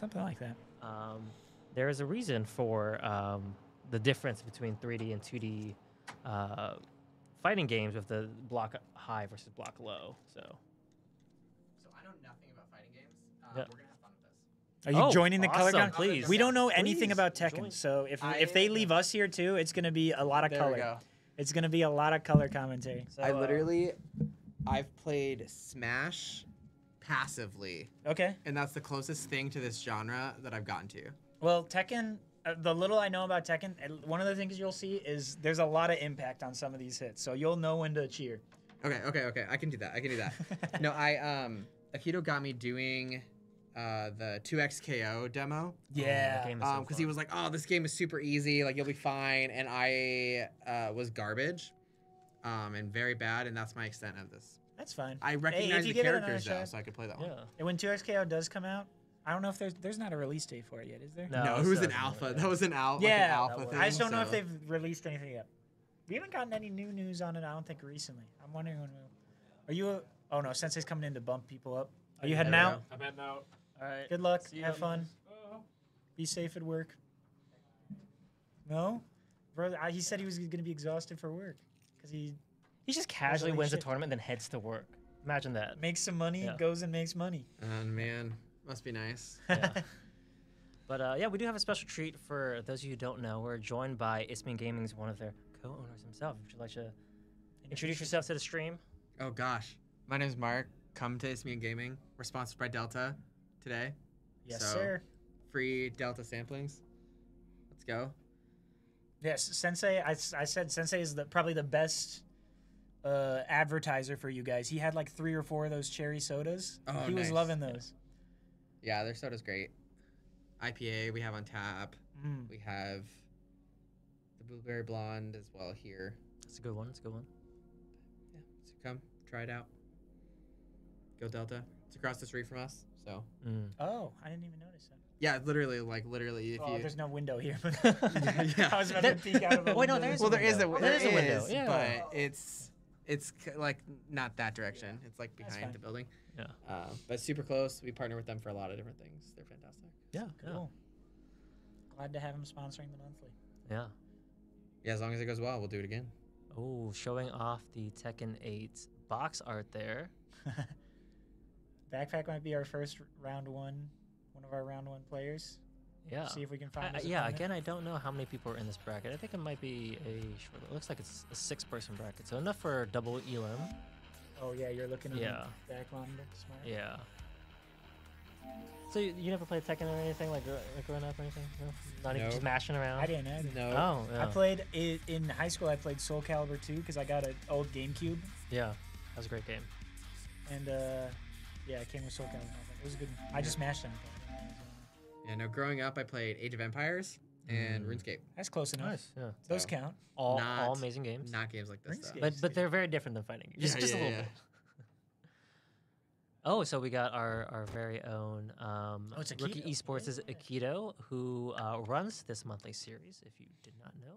Something like that. There is a reason for the difference between 3D and 2D fighting games with the block high versus block low. So I know nothing about fighting games. Yep. We're gonna have fun with this. Are you joining the color awesome, gun? please. We don't know anything Please, about Tekken, join. so if they leave us here too, it's gonna be a lot of There color. we go. It's gonna be a lot of color commentary. So, I've played Smash passively, Okay. and that's the closest thing to this genre that I've gotten to. Well, Tekken. The little I know about Tekken, one of the things you'll see is there's a lot of impact on some of these hits, so you'll know when to cheer. Okay. I can do that. No, Akito got me doing the 2x KO demo. Yeah. Because he was like, "Oh, this game is super easy. Like, you'll be fine." And I was garbage, and very bad, and that's my extent of this. That's fine. I if recognize you the give it another characters though, shot. so I could play that one. yeah. And when 2XKO does come out, I don't know if there's not a release date for it yet, is there? No, it was an alpha. That was an alpha. Yeah, like an alpha thing. I just don't know if so- they've released anything yet. We haven't gotten any new news on it, I don't think, recently. I'm wondering when we'll... Are you oh no, Sensei's coming in to bump people up. Are you heading out? I'm heading out. All right. Good luck. See Have ya. fun. Be safe at work. No? Brother, he said he was going to be exhausted for work. Because he He just casually Holy wins shit. a tournament, then heads to work. Imagine that. makes some money, Yeah. goes and makes money. And man, must be nice. Yeah. But yeah, we do have a special treat for those of you who don't know. We're joined by Isthmian Gaming's one of their co-owners himself. Would you like to introduce yourself to the stream? Oh gosh, my name's Mark. Come to Isthmian Gaming. We're sponsored by Delta today. Yes, So- sir. Free Delta samplings. Let's go. Yes, Sensei. I said Sensei is probably the best advertiser for you guys. He had like 3 or 4 of those cherry sodas. Oh, he was nice. loving those. Yeah, their soda's great. IPA we have on tap. Mm. We have the blueberry blonde as well here. That's a good one. It's a good one. Yeah, so come try it out. Go Delta. It's across the street from us. So Oh, I didn't even notice that. yeah, literally, if Oh, you. there's no window here. But Yeah. I was about to peek out of the Wait, no, window. there is Well, there is window. a There is a window, yeah. but it's like not that direction. It's like That's behind fine. the building. Yeah. But super close. We partner with them for a lot of different things. They're fantastic. Yeah. Cool. Glad to have him sponsoring the monthly. Yeah. Yeah, as long as it goes well, we'll do it again. Oh, showing off the Tekken 8 box art there. Backpack might be our first round one of our round 1 players. Yeah. See if we can find. his Yeah. opponent. Again, I don't know how many people are in this bracket. I think it might be it looks like it's a 6-person bracket, so enough for double elim. Oh yeah, you're looking at Yeah. the back monitor. Smart. Yeah. So you never played Tekken or anything like growing up or anything? No? Not even No. just mashing around. I didn't either. No. Oh, yeah. I played in high school. I played Soul Calibur 2 because I got an old GameCube, Yeah. That was a great game. and yeah, it came with Soul Calibur. It was a good. I just mashed them. Yeah, no. Growing up, I played Age of Empires and RuneScape. That's close enough. Yeah. Those So, count. All Not- amazing games. Not games like this, though. RuneScape. But they're very different than fighting games. Just a little bit. Oh, so we got our very own it's Rookie Akito. Esports' Akito, who runs this monthly series, if you did not know.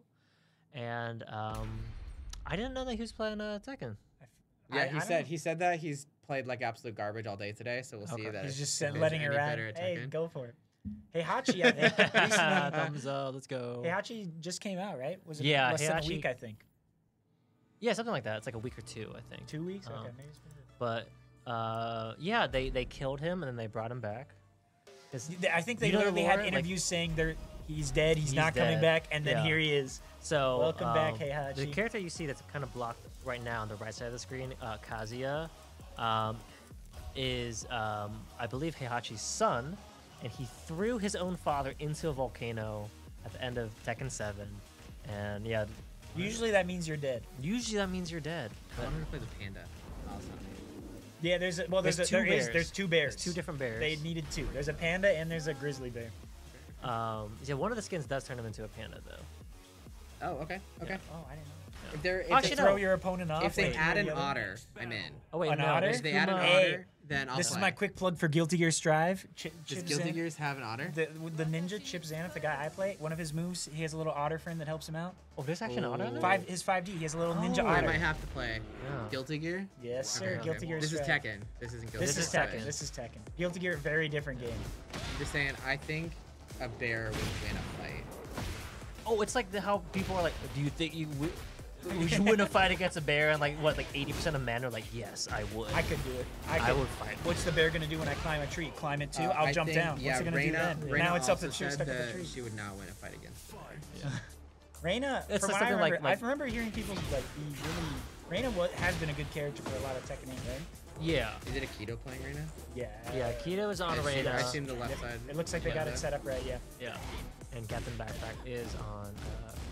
And I didn't know that he was playing Tekken. Yeah, I he said that he's played like absolute garbage all day today, so we'll see Okay. that. He's just if he's letting it any ride. better at Hey, Tekken. go for it. Hey Hachi, I think. recently- Thumbs up, let's go. Hey Hachi just came out, right? Was it Yeah, less than a Heihachi- week? I think. Yeah, something like that. It's like a week or 2, I think. 2 weeks. Okay, Um, maybe it's been good. But yeah, they killed him and then they brought him back. 'Cause I think they you know the literally had lore? Like- interviews saying he's dead, he's He's not coming dead. back, and then Yeah. here he is. So Welcome back, Heihachi. The character you see that's kind of blocked right now on the right side of the screen, Kazuya, is I believe Heihachi's son, and he threw his own father into a volcano at the end of Tekken 7, and yeah, Usually that means you're dead. usually that means you're dead. I wanted to play the panda. Awesome. Yeah, there's two bears. there's 2 bears. There's 2 different bears. They needed 2. There's a panda and there's a grizzly bear. Yeah, one of the skins does turn him into a panda though. Oh, okay. Okay. Oh, I didn't know. If they're if Actually, they, no. Throw your opponent off. if they like add you an know the other- otter, I'm in. Oh wait, An no, otter? there's If they add an Kuma- Hey, otter, then I'll This play. is my quick plug for Guilty Gear Strive. Does Chip Guilty Zan- Gears have an otter? The ninja Chip Xanath, the guy I play, one of his moves, he has a little otter friend that helps him out. Oh, there's actually an otter. in there? His 5D, he has a little ninja Oh. I otter. might have to play Yeah. Guilty Gear. Yes, sir. Okay, Guilty okay. Gear This is Strive. Tekken. This isn't Guilty This Gear. is Tekken. This is Tekken. Guilty Gear, very different game. You're saying I think a bear would win a fight. Oh, it's like how people are like, do you think would you win a fight against a bear? And like 80% of men are like, yes, I would. I could do it. I would fight. What's the bear gonna do when I climb a tree? Climb it too? I'll I jump think, down. Yeah, What's it gonna do then? Reina Now it's up to also the tree, said stuck in the that tree. She would not win a fight against a bear. Reina, It's from like what I something remember, like- I remember hearing people like be really. Reina has been a good character for a lot of Tekken 8, right? Yeah. Is it a keto playing right now? Yeah. Yeah, Keto is on I Reina. assume the left side. It looks like they got it set up right. Yeah. Yeah. And Captain Backpack is on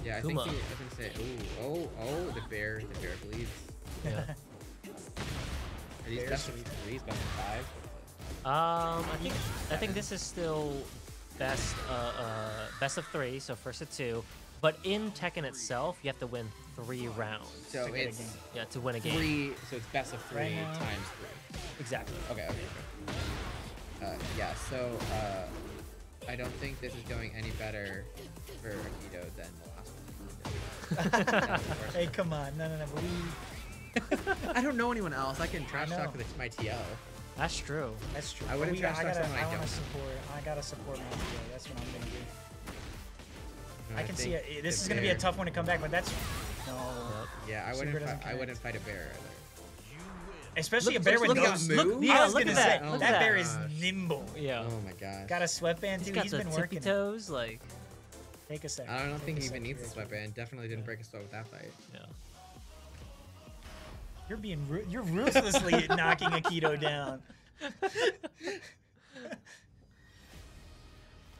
Yeah, I Kuma. think I was gonna say. Oh, the bear bleeds. Yeah. Are these Bears best of bleed. threes, best of 5? I think this is still best of 3, so first of 2. But in Tekken itself, you have to win 3 rounds. So get a it's game. Yeah, to win a game. 3. So it's best of 3 Right now. times 3. Exactly. Okay. Yeah. So I don't think this is going any better for Akito than the last one. Hey, come on. No. But we. I don't know anyone else. I can trash know. talk with my TL. That's true. That's true. I wouldn't But trash talk gotta, someone I wanna don't. I gotta support my idea. That's what I'm gonna do. And I can see think it. This the is gonna be a bear- tough one to come back, but that's no. Yeah, I Super wouldn't. doesn't I wouldn't fight a bear either. Especially Look- a bear with look at those. that move. I Yeah, was look gonna at say that. Look that at bear that. is nimble. Yeah. Oh my gosh. Got a sweatband He's too. got He's the been tippy working. it. toes, like. Take a second. I don't think Take he a even second needs a real quick. sweatband. Definitely didn't break a sweat with that fight. Yeah. You're ruthlessly knocking Akito down.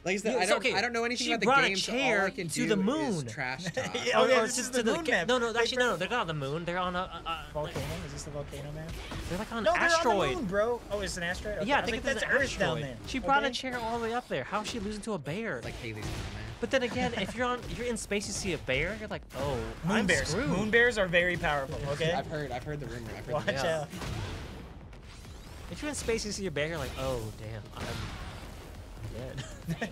Like I said, Yeah, I it's don't. okay. I don't know anything She about the brought a game. So chair all I can to do the is moon. trash talk. Yeah, oh, yeah, this just is to the moon map. No, They actually, no. They're not on the moon. They're on a. Volcano? Is this the volcano map? They're like on No, an they're asteroid. on the moon, bro. Oh, it's an asteroid. Okay. Yeah, I was think like, it's that's an Earth down asteroid. there. She brought Okay. a chair all the way up there. How's she losing to a bear? Like Haley's man. But then again, if you're in space, you see a bear, you're like, oh, Moon I'm bears. screwed. Moon bears are very powerful. Okay. I've heard the rumor. I've heard Watch the rumor. Yeah. out. If you're in space, you see a bear, you're like, oh, damn, I'm dead.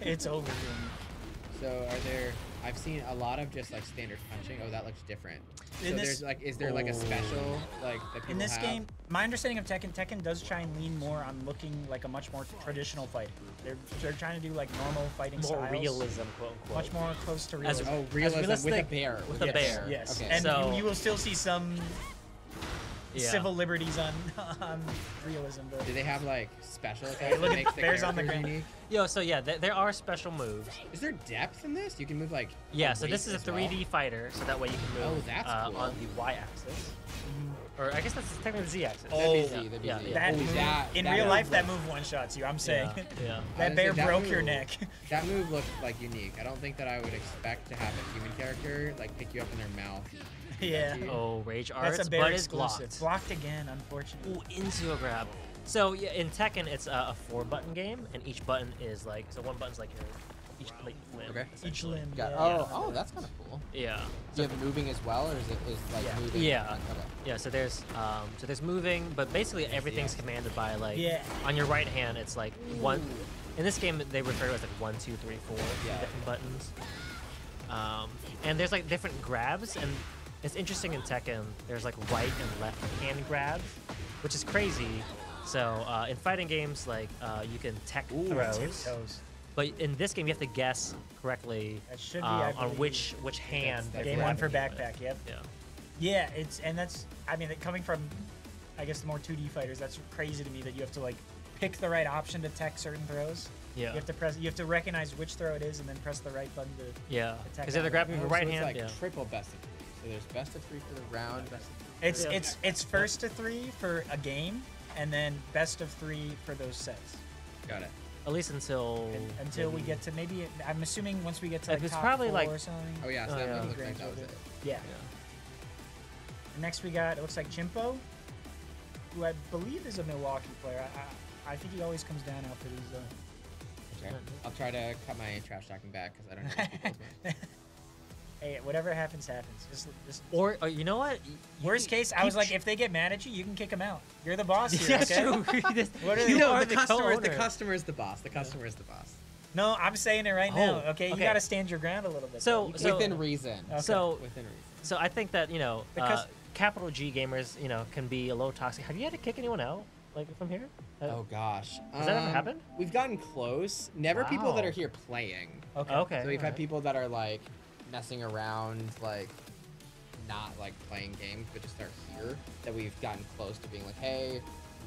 It's over. Dude. So are there? I've seen a lot of just like standard punching. Oh, that looks different. So In this- there's like, is there like a special like that people In this have? game, my understanding of Tekken does try and lean more on looking like a much more traditional fighting. They're trying to do like normal fighting More styles. realism, quote unquote. Much more close to As realism. Oh, realism with a realistic bear. with a Yes, bear. Yes. Okay. And So- you will still see some Yeah. civil liberties on realism. But Do they have like special Hey, attacks look that at makes the bears on the characters ground. unique? Yo, so yeah, there are special moves. Is there depth in this? You can move like. Yeah, so weight this is a as well? 3D fighter, so that way you can move Oh, that's cool. on the Y-axis. Or I guess that's technically the Z-axis. Oh, That'd be yeah, Z, that'd be yeah, Z. yeah. that Oh, move, that- in that real move life, that looked- move one-shots you. I'm saying. Yeah, yeah. That I bear was gonna say, broke that your move- neck. That move looked like unique. I don't think that I would expect to have a human character like pick you up in their mouth. Yeah. Oh, rage arts, That's a bear but it's exclusive. blocked. Blocked again, unfortunately. Ooh, into a grab. So yeah, in Tekken, it's a 4-button game, and each button is like, so one button's like your each like limb. Okay. Each essentially. limb. Got, yeah. oh, that's kind of cool. Yeah. Do you have moving as well, or is it like Yeah. moving? Yeah. Okay. Yeah, so there's moving, but basically everything's commanded by like Yeah. on your right hand it's like one. In this game they refer to it as like 1, 2, 3, 4 Yeah. different buttons. And there's like different grabs, and it's interesting in Tekken. There's like right and left hand grabs, which is crazy. So in fighting games like you can tech throws, Tiptoes. but in this game you have to guess correctly That should be, I on believe. which hand. That's you're Game one for grabbing with. backpack. Yep. Yeah. Yeah, that's. I mean, coming from, I guess, the more 2D fighters, that's crazy to me that you have to like pick the right option to tech certain throws. Yeah. You have to press. You have to recognize which throw it is, and then press the right button to. Yeah, attack because they're that grabbing Oh, your so right it's hand. like Yeah. triple best of 3. So there's best of 3 for the round. Best of 3 It's first to 3 for a game, and then best of 3 for those sets. Got it. At least until Until we maybe- get to maybe. I'm assuming once we get to like It's top probably 4 like- or something. Oh yeah, so Oh, that yeah. one looked like that was it. Yeah. Next we got. It looks like Chimpo, who I believe is a Milwaukee player. I think he always comes down after these. Okay. I'll try to cut my trash talking back because I don't know these people as much. Hey, whatever happens, happens. Just Or you know what? worst case, I was like, if they get mad at you, you can kick them out. You're the boss here, yeah, okay? true. What are you they- are the customer co-owner. is the boss. The customer is the boss. No, I'm saying it right now. Oh, Okay, you okay. gotta stand your ground a little bit. So- though. You so- can't- Within reason. Okay. So Within reason. so I think that Because- capital G gamers can be a little toxic. Have you had to kick anyone out? like from here? Oh gosh. Has that ever happened? We've gotten close. Never people that Wow. are here playing. Okay. Okay. So we've had alright. people that are like messing around, like not like playing games, but just are here. That we've gotten close to being like, hey,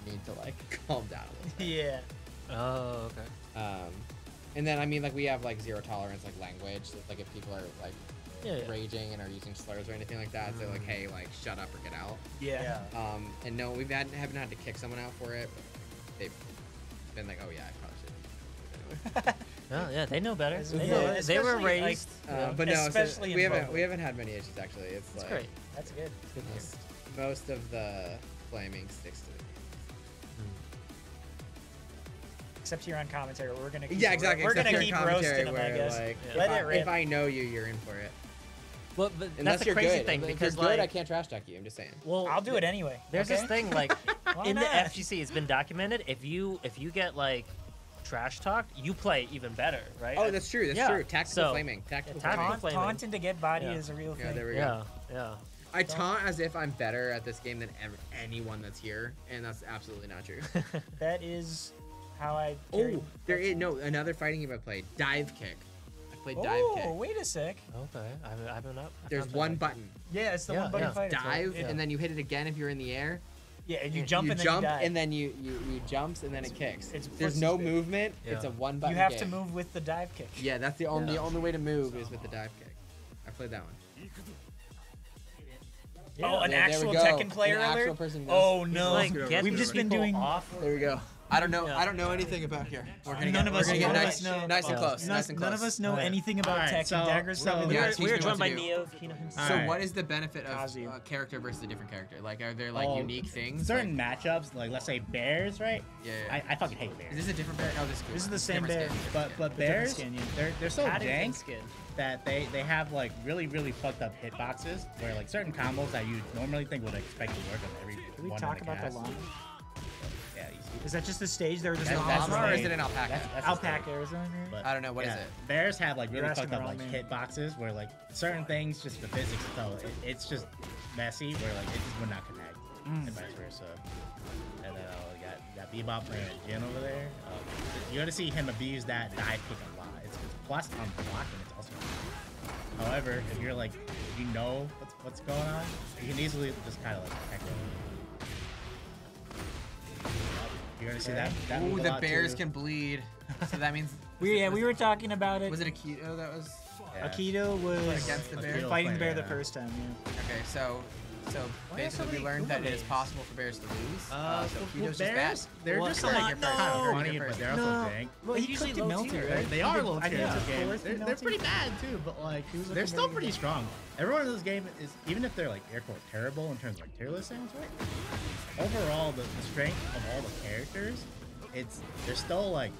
you need to like calm down a little bit. Yeah. Oh, okay. And then I mean like we have like zero tolerance like language. So, like if people are like Yeah. raging and are using slurs or anything like that, so like hey like shut up or get out. Yeah. And no, haven't had to kick someone out for it. But they've been like, oh yeah, I probably should. Anyway. Oh, yeah, they know better. They, Yeah, know, they were especially, like, raised. But no, so Especially in we public. haven't had many issues actually. It's It's like great. That's good. It's good to hear. most of the flaming sticks to the Except here on commentary, we're gonna keep, yeah, exactly. We're except gonna here in keep roasting commentary them, I where, guess. like, Yeah. Let if, it rip. if I know you, you're in for it. Well, but Unless that's the you're crazy good. thing If because you're good, I like, can't trash talk you. I'm just saying. well, I'll do it anyway. There's okay? this thing like Why in the not? FGC, it's been documented. If you get like trash talked, you play even better, right? Oh, that's true. That's Yeah. true. Tactical So- flaming. Tactical Yeah, flaming. tactical- Taunting to get body Yeah. is a real Yeah, thing. there we go. yeah, yeah. I taunt as if I'm better at this game than anyone that's here, and that's absolutely not true. That is how I. carry- Oh, there is another fighting game I played. Dive kick. I played dive Oh, kick. wait a sec. Okay, I haven't up. I There's found that one one. button. Yeah, it's the Yeah, one button yeah. fighter. Dive, Yeah. and then you hit it again if you're in the air. Yeah, and you jump and then jump, you die. and then you jumps, and then it kicks. it's There's foot no speed. movement. Yeah. It's a one You button have to game. move with the dive kick. Yeah, that's the only way to move is with the dive kick. I played that one. Oh, an Yeah, there we actual go. Tekken player An actual alert? person Oh knows. no, Like, We've get we've these just been people doing. off. There we go. I don't know. Yeah. I don't know anything about here. We're gonna None get, of we're us- gonna get none of nice, us know- nice and Yeah. close. Nice and close. None of us know Alright. anything about Alright, Tekken. so- Dagger's so- something. Yeah, We teach were me what joined to by do. Neo Kino himself. So Alright. what is the benefit of Kazu. character versus a different character? Like, are there like Oh, unique things? Certain matchups, like let's say bears, right? Yeah, yeah. I fucking hate Is bears. this a different bear? Oh, This is the same bear. But Different bears, skin, yeah. they're so Paddington dank skin. that they have like really fucked up hitboxes where like certain combos that you normally think would expect to work on every Can we one talk in the about the cast. llama? Yeah, you see. Is that just the stage? There was just Is it a a That's llama llama or the is it an alpaca? That's the alpaca stage. or something. But, I don't know. What is yeah, it? Bears have like You're really asking fucked the up wrong like man. hitboxes where like certain things, just the physics tell it's just messy where like it just would not connect and vice versa. And then we got Bebop playing Jin over there. You got to see him abuse that dive kick a lot. It's plus on block and it's also. However, if you're like if you know what's going on, you can easily just kind of like heckle him. You're gonna see that. Ooh, move a the lot, bears too. can bleed. So that means. We were talking about it. Was it a keto that was? Yeah. Akito was Against the bear? Akito fighting the bear playing, the yeah. first time. Yeah. Okay, so Why are so basically we many learned that it is Kumabe's? possible for bears to lose. So Well, keto's just bears, bad. they're Well, just come like on, kind no. of funny, No. but they're also No. dank. Well, He's he usually cooked it low melted, tier, right? right? They are low I think tier in it's this a game. fourth They're melted. pretty bad too, but like He was they're looking still very pretty good. strong. Everyone in this game is, even if they're like air quote terrible in terms of like tier list sounds, right? Overall, the strength of all the characters, they're still like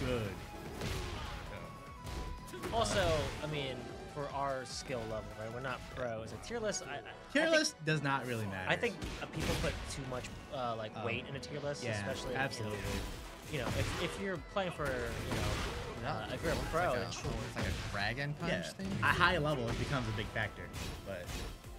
good. Also, I mean, for our skill level, right? We're not pros. A tier list. I Tier think- list does not really matter. I think people put too much weight in a tier list, yeah, especially absolutely. You know, if you're playing for if you're a It's pro, like it's it's like a dragon punch Yeah, thing. at high level it becomes a big factor, but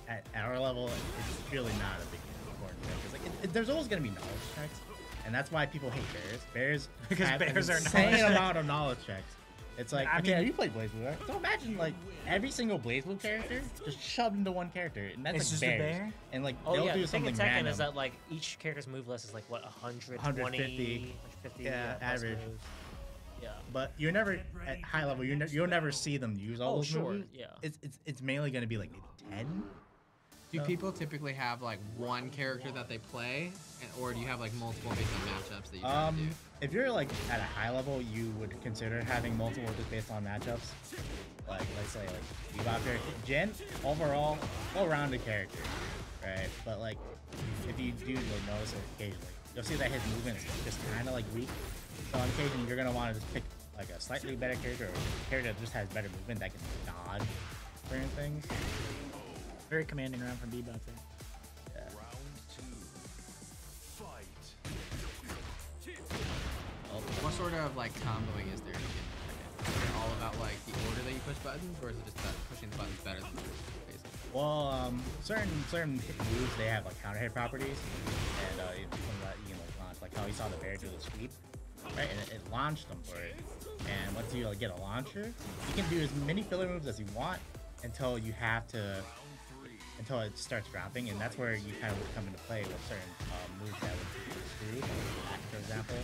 at our level it's really not a big important thing. 'Cause, like, there's always gonna be knowledge checks, and that's why people hate bears. Bears Because have bears an are insane knowledge amount of knowledge checks. It's like, I okay, mean- you played BlazBlue, right? So imagine like every single BlazBlue character just shoved into one character, and that's It's like just a bears. bear? And like Oh they'll yeah, do the thing something in Tekken random. is that like each character's move list is like what 120, 150. 150 Yeah, plus average. moves. Yeah. But you're never at high level. You'll never see them use all Oh, those sure, moves. yeah. It's mainly gonna be like maybe 10. Do No. people typically have like one character that they play, or do you have like multiple based on matchups that you try to do? If you're like at a high level, you would consider having multiple just based on matchups. Like let's say like Bebop here, Jin overall well-rounded character, right? But like if you do like, notice it occasionally, you'll see that his movement is just kind of like weak. So on occasion, you're gonna want to just pick like a slightly better character or a character that just has better movement that can dodge certain things. Very commanding round from Bebop there. What sort of like comboing is there to get Tekken? Is it all about like the order that you push buttons, or is it just pushing the buttons better than basically? Well, certain hit moves they have like counter hit properties, and you can like launch like how you saw the bear do the sweep, right? And it launched them for it. And once you like, get a launcher, you can do as many filler moves as you want until you have to, until it starts dropping, and that's where you kind of would come into play with certain moves that would be screwed, for example.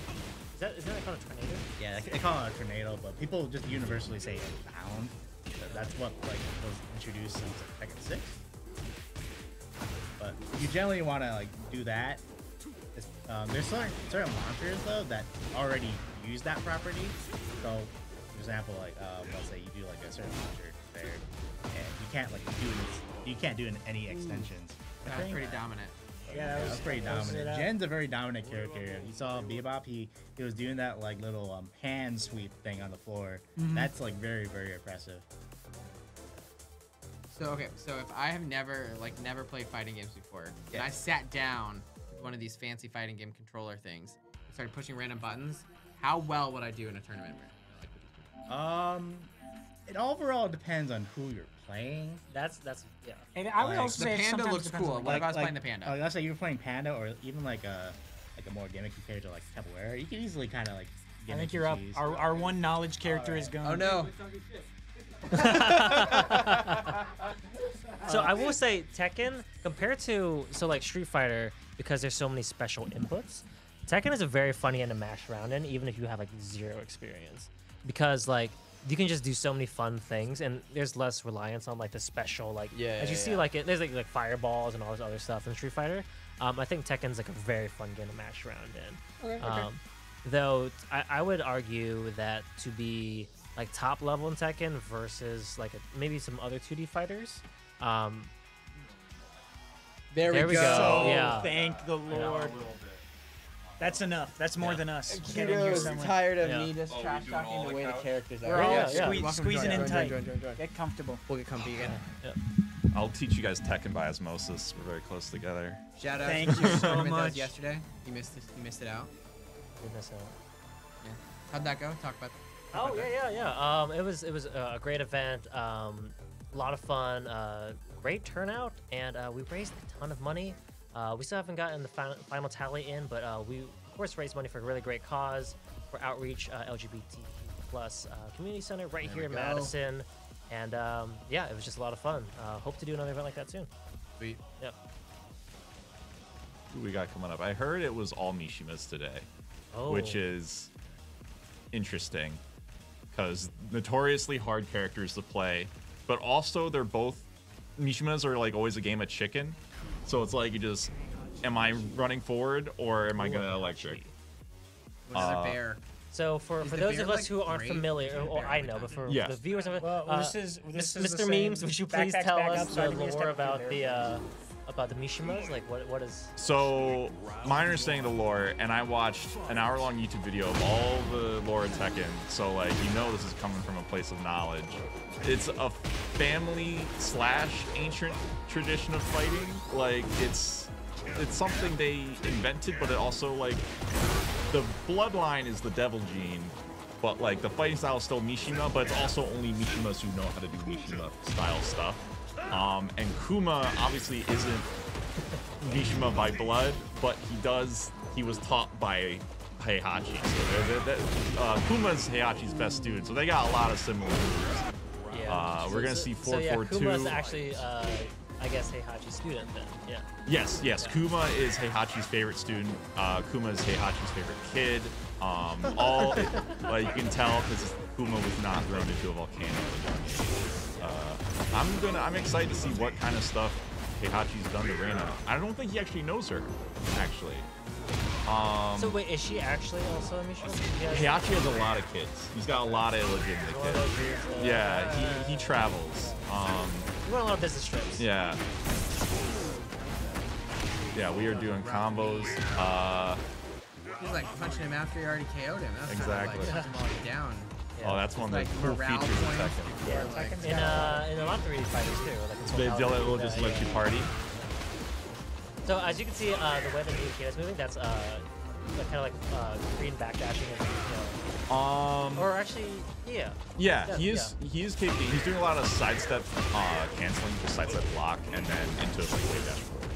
Isn't that called a tornado? Yeah, they call it a tornado, but people just universally say bound. That's what like was introduced since Tekken 6. But you generally want to like do that. There's certain launchers though that already use that property. So, for example, like let's say you do like a certain launcher there, and you can't like do any extensions. That's pretty dominant. Yeah, That's pretty dominant. Jen's a very dominant character. You saw Bebop, he was doing that like little hand sweep thing on the floor. That's like very, very impressive. So okay, so if I have never played fighting games before, and I sat down with one of these fancy fighting game controller things and started pushing random buttons, how well would I do in a tournament? It overall depends on who you're playing. That's yeah. And I would Like, also The say it panda sometimes looks depends cool. on What the if I was playing the panda? Let's say you're playing Panda, or even like a more gimmicky character like Capoeira. You can easily kind of like. I think you're up. Our one knowledge character is going. Oh no! So I will say Tekken compared to like Street Fighter, because there's so many special inputs, Tekken is a very funny game to mash around in, even if you have like zero experience, because like you can just do so many fun things, and there's less reliance on like the special as you see like there's like fireballs and all this other stuff in Street Fighter. I think Tekken's like a very fun game to mash around in. Okay. Though I would argue that to be like top level in Tekken versus like maybe some other 2D fighters. There we go. So, Yeah. thank the Lord. That's enough. That's more than us. Getting here Kiddo's somewhere. tired of Yeah. me just trash talking the way the characters are. We're all Yeah, squeezing in tight. Join. Get comfortable. We'll get comfy again. I'll teach you guys Tekken by osmosis. We're very close together. Shout out. Thank to you the so tournament that was much. yesterday. You missed it out. Goodness, How'd that go? Talk about. Oh yeah. It was a great event. A lot of fun. Great turnout, and we raised a ton of money. We still haven't gotten the final tally in, but we of course raised money for a really great cause, for outreach, LGBT plus community center right here in Madison, and yeah, it was just a lot of fun. Hope to do another event like that soon. Sweet. Yep. Who we got coming up? I heard it was all Mishimas today, which is interesting because notoriously hard characters to play, but also they're both Mishimas are like always a game of chicken, so it's like you just am I running forward or am I gonna electric? Another bear. So for the those bear, of us like, who aren't great? familiar, Is the or bear I like know, that? but for Yeah. the viewers of it, Well, this is Mr. the Memes, same would you please backpacks tell back us up, so I the think we just lore have to about do there. about the Mishimas? Like what is? So my understanding of the lore, and I watched an hour-long YouTube video of all the lore of Tekken, so like you know this is coming from a place of knowledge. It's a family / ancient tradition of fighting. Like it's something they invented, but it also like the bloodline is the devil gene, but like the fighting style is still Mishima, but it's also only Mishimas who know how to do Mishima style stuff. And Kuma obviously isn't Mishima by blood, but he was taught by Heihachi. So Kuma's Heihachi's best student, so they got a lot of similar moves. Yeah. We're gonna see 442. Kuma's actually, I guess, Heihachi's student then. Yeah. Yes. Kuma is Heihachi's favorite student. Kuma is Heihachi's favorite kid. Like you can tell because Kuma was not thrown into a volcano. I'm excited to see what kind of stuff Heihachi's done to Reina. I don't think he actually knows her, actually. So wait, is she actually also a Mishima? Heihachi has a lot of kids. He's got a lot of illegitimate kids. Yeah, he travels. We went on a lot of business trips. Yeah. Yeah, we are doing combos. He's like punching him after he already KO'd him. That's Exactly. Kind of like punch him all down. Oh, that's one of the Like cool morale features of points Tekken. before, Yeah, like, in a lot of 3D fighters too. Like in They Totality, will just let you party. So as you can see, the way the new kid is moving, that's kind of like green backdashing, and or actually, yeah. Yeah, he is capable. He's doing a lot of sidestep canceling, just sidestep block, and then into like wave dash forward.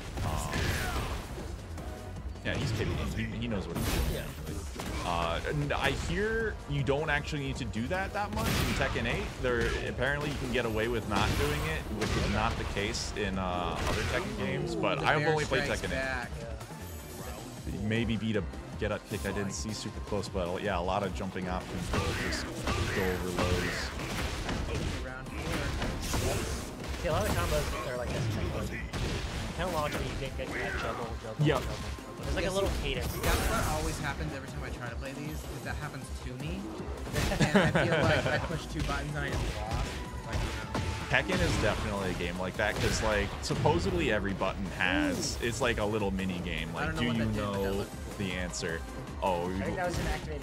Yeah, he's capable. He knows what he's doing. Yeah. And I hear you don't actually need to do that much in Tekken 8. There, apparently you can get away with not doing it, which is not the case in other Tekken games. But The I've bear only played strikes Tekken 8. back. Maybe beat a get up kick. I didn't see super close, but yeah, a lot of jumping options will just go over lows. Round 4. See, a lot of combos are like this. Kind of long until you get that juggle. Yep. There's like a little cadence. That's what always happens every time I try to play these, is that happens to me. And I feel like I push 2 buttons and I just lost. Like, Tekken is definitely a game like that because, like, supposedly every button has it's like a little mini game. I Like, don't know do what you that did, but that know looked the answer? Oh, I think that was an activated.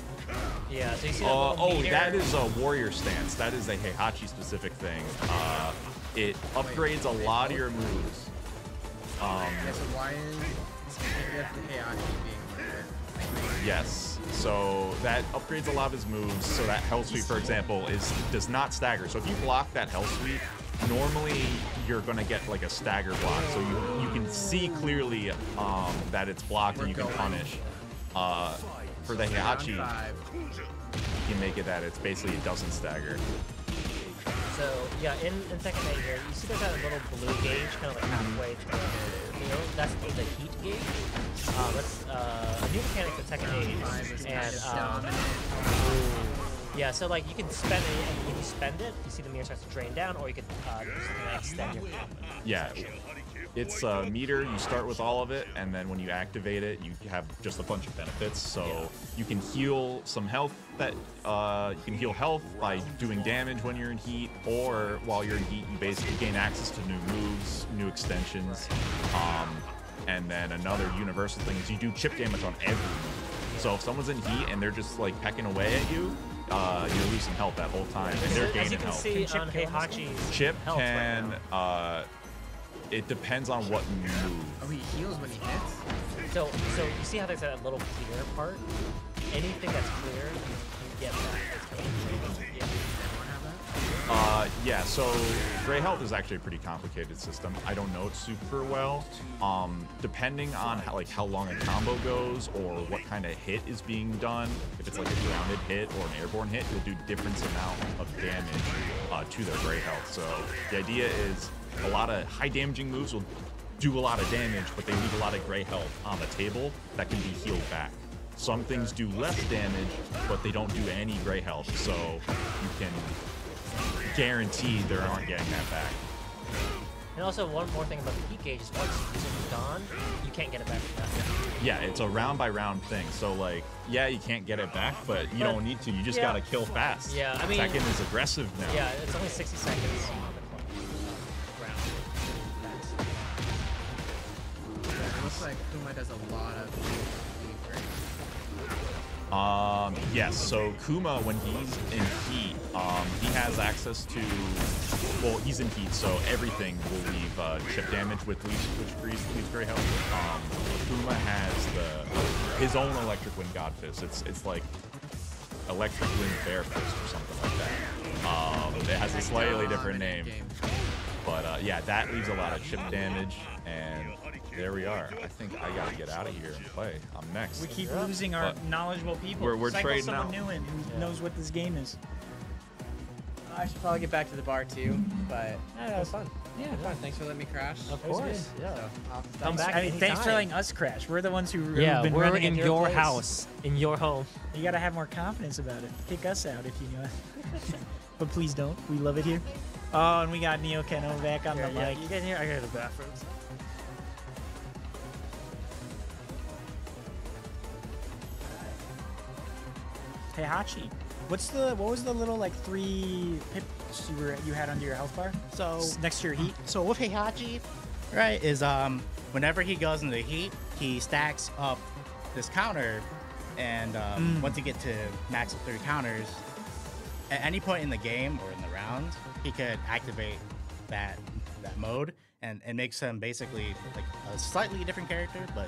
Yeah, so you see that little oh, meter? that is a warrior stance. That is a Heihachi specific thing. It upgrades a lot of your moves. yeah, so why is the Heihachi being like Yes. So that upgrades a lot of his moves. So that hell sweep, for example, does not stagger. So if you block that hell sweep, normally you're gonna get like a stagger block. So you can see clearly that it's blocked and you can punish. For the Heihachi, round 5? you can make it that it's basically it doesn't stagger. So yeah, in Tekken 8 here, you see there's that little blue gauge kind of like halfway to the field. That's the heat gauge. That's a new mechanic for Tekken 8, and yeah, so like you can spend it, and if you spend it, you see the meter starts to drain down, or you could extend your combo. Yeah. It's a meter. You start with all of it, and then when you activate it, you have just a bunch of benefits. So you can heal some health. That you can heal health by doing damage when you're in heat, or while you're in heat, you basically gain access to new moves, new extensions, and then another universal thing is you do chip damage on every move. So if someone's in heat and they're just like pecking away at you, you're losing health that whole time, and they're gaining health. As you can see on Heihachi's Chip health can. right now. It depends on what move. Oh, he heals when he hits? So you see how there's that little clear part? Anything that's clear, you get that. Yeah. Yeah, so Gray Health is actually a pretty complicated system. I don't know it super well. Depending on how long a combo goes or what kind of hit is being done, if it's like a grounded hit or an airborne hit, you'll do different amount of damage to their Gray Health. So the idea is a lot of high damaging moves will do a lot of damage, but they leave a lot of Gray Health on the table that can be healed back. Some things do less damage, but they don't do any Gray Health, so you can guarantee they aren't getting that back. And also, one more thing about the heat gauge is once it's gone, you can't get it back. Yeah, it's a round by round thing. So like, yeah, you can't get it back, but you don't need to. You just gotta kill fast. Yeah, I mean, Tekken is aggressive now. Yeah, it's only 60 seconds on the clock. Round. It looks like Kuma does a lot of Yes, so Kuma, when he's in heat, he has access to, well, he's in heat, so everything will leave chip damage with leaves Gray Health. Kuma has his own Electric Wind God Fist. It's like Electric Wind Bear Fist or something like that. It has a slightly different name. But yeah, that leaves a lot of chip damage, and there we are. I think I gotta get out of here and play. I'm next. We keep losing our knowledgeable people. We're Cycle trading someone out. new in who knows what this game is. I should probably get back to the bar too, but That was fun. yeah, fun. Thanks for letting me crash. Of That was course, good. yeah. So, Come back I mean, thanks for anytime. letting us crash. We're the ones who've Yeah, been we're running in your place. house, in your home. You gotta have more confidence about it. Kick us out if you know it. But please don't. We love it here. Oh, and we got Neo Keno back on the mic. You get in here, I go to the bathrooms. Heihachi. What was the little like 3 pips you had under your health bar? So Next to your heat? So with Heihachi, right, is whenever he goes into heat, he stacks up this counter, and once you get to max of 3 counters, at any point in the game or in the round, he could activate that mode, and it makes him basically like a slightly different character, but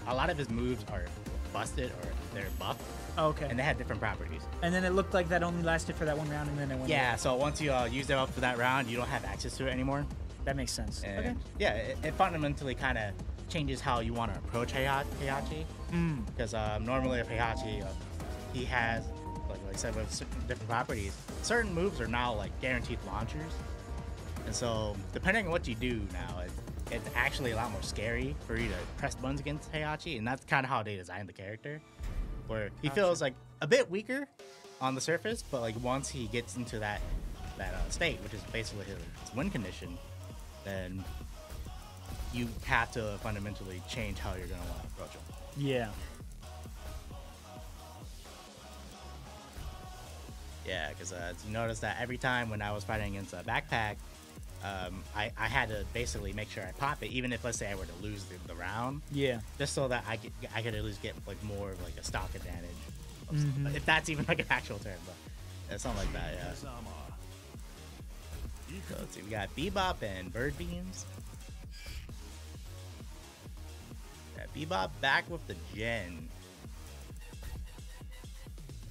a lot of his moves are busted or they're buffed, Okay. and they have different properties. And then it looked like that only lasted for that one round, and then it went. Yeah, so once you use it up for that round, you don't have access to it anymore. That makes sense. And Okay. yeah, it fundamentally kind of changes how you want to approach Heihachi. Because normally with Heihachi, he has, like I said, with different properties, certain moves are now like guaranteed launchers. And so, depending on what you do now, it's actually a lot more scary for you to press buttons against Heihachi, and that's kind of how they designed the character, where he feels like a bit weaker on the surface, but like once he gets into that state, which is basically his win condition, then you have to fundamentally change how you're going to want to approach him. Yeah. Yeah, because you notice that every time when I was fighting against a backpack, I had to basically make sure I pop it, even if, let's say, I were to lose the round. Yeah. Just so that I could at least get like more of like a stock advantage, if that's even like an actual term, but something like that. Yeah. So let's see, we got Bebop and Bird Beams. Yeah, Bebop back with the Gen.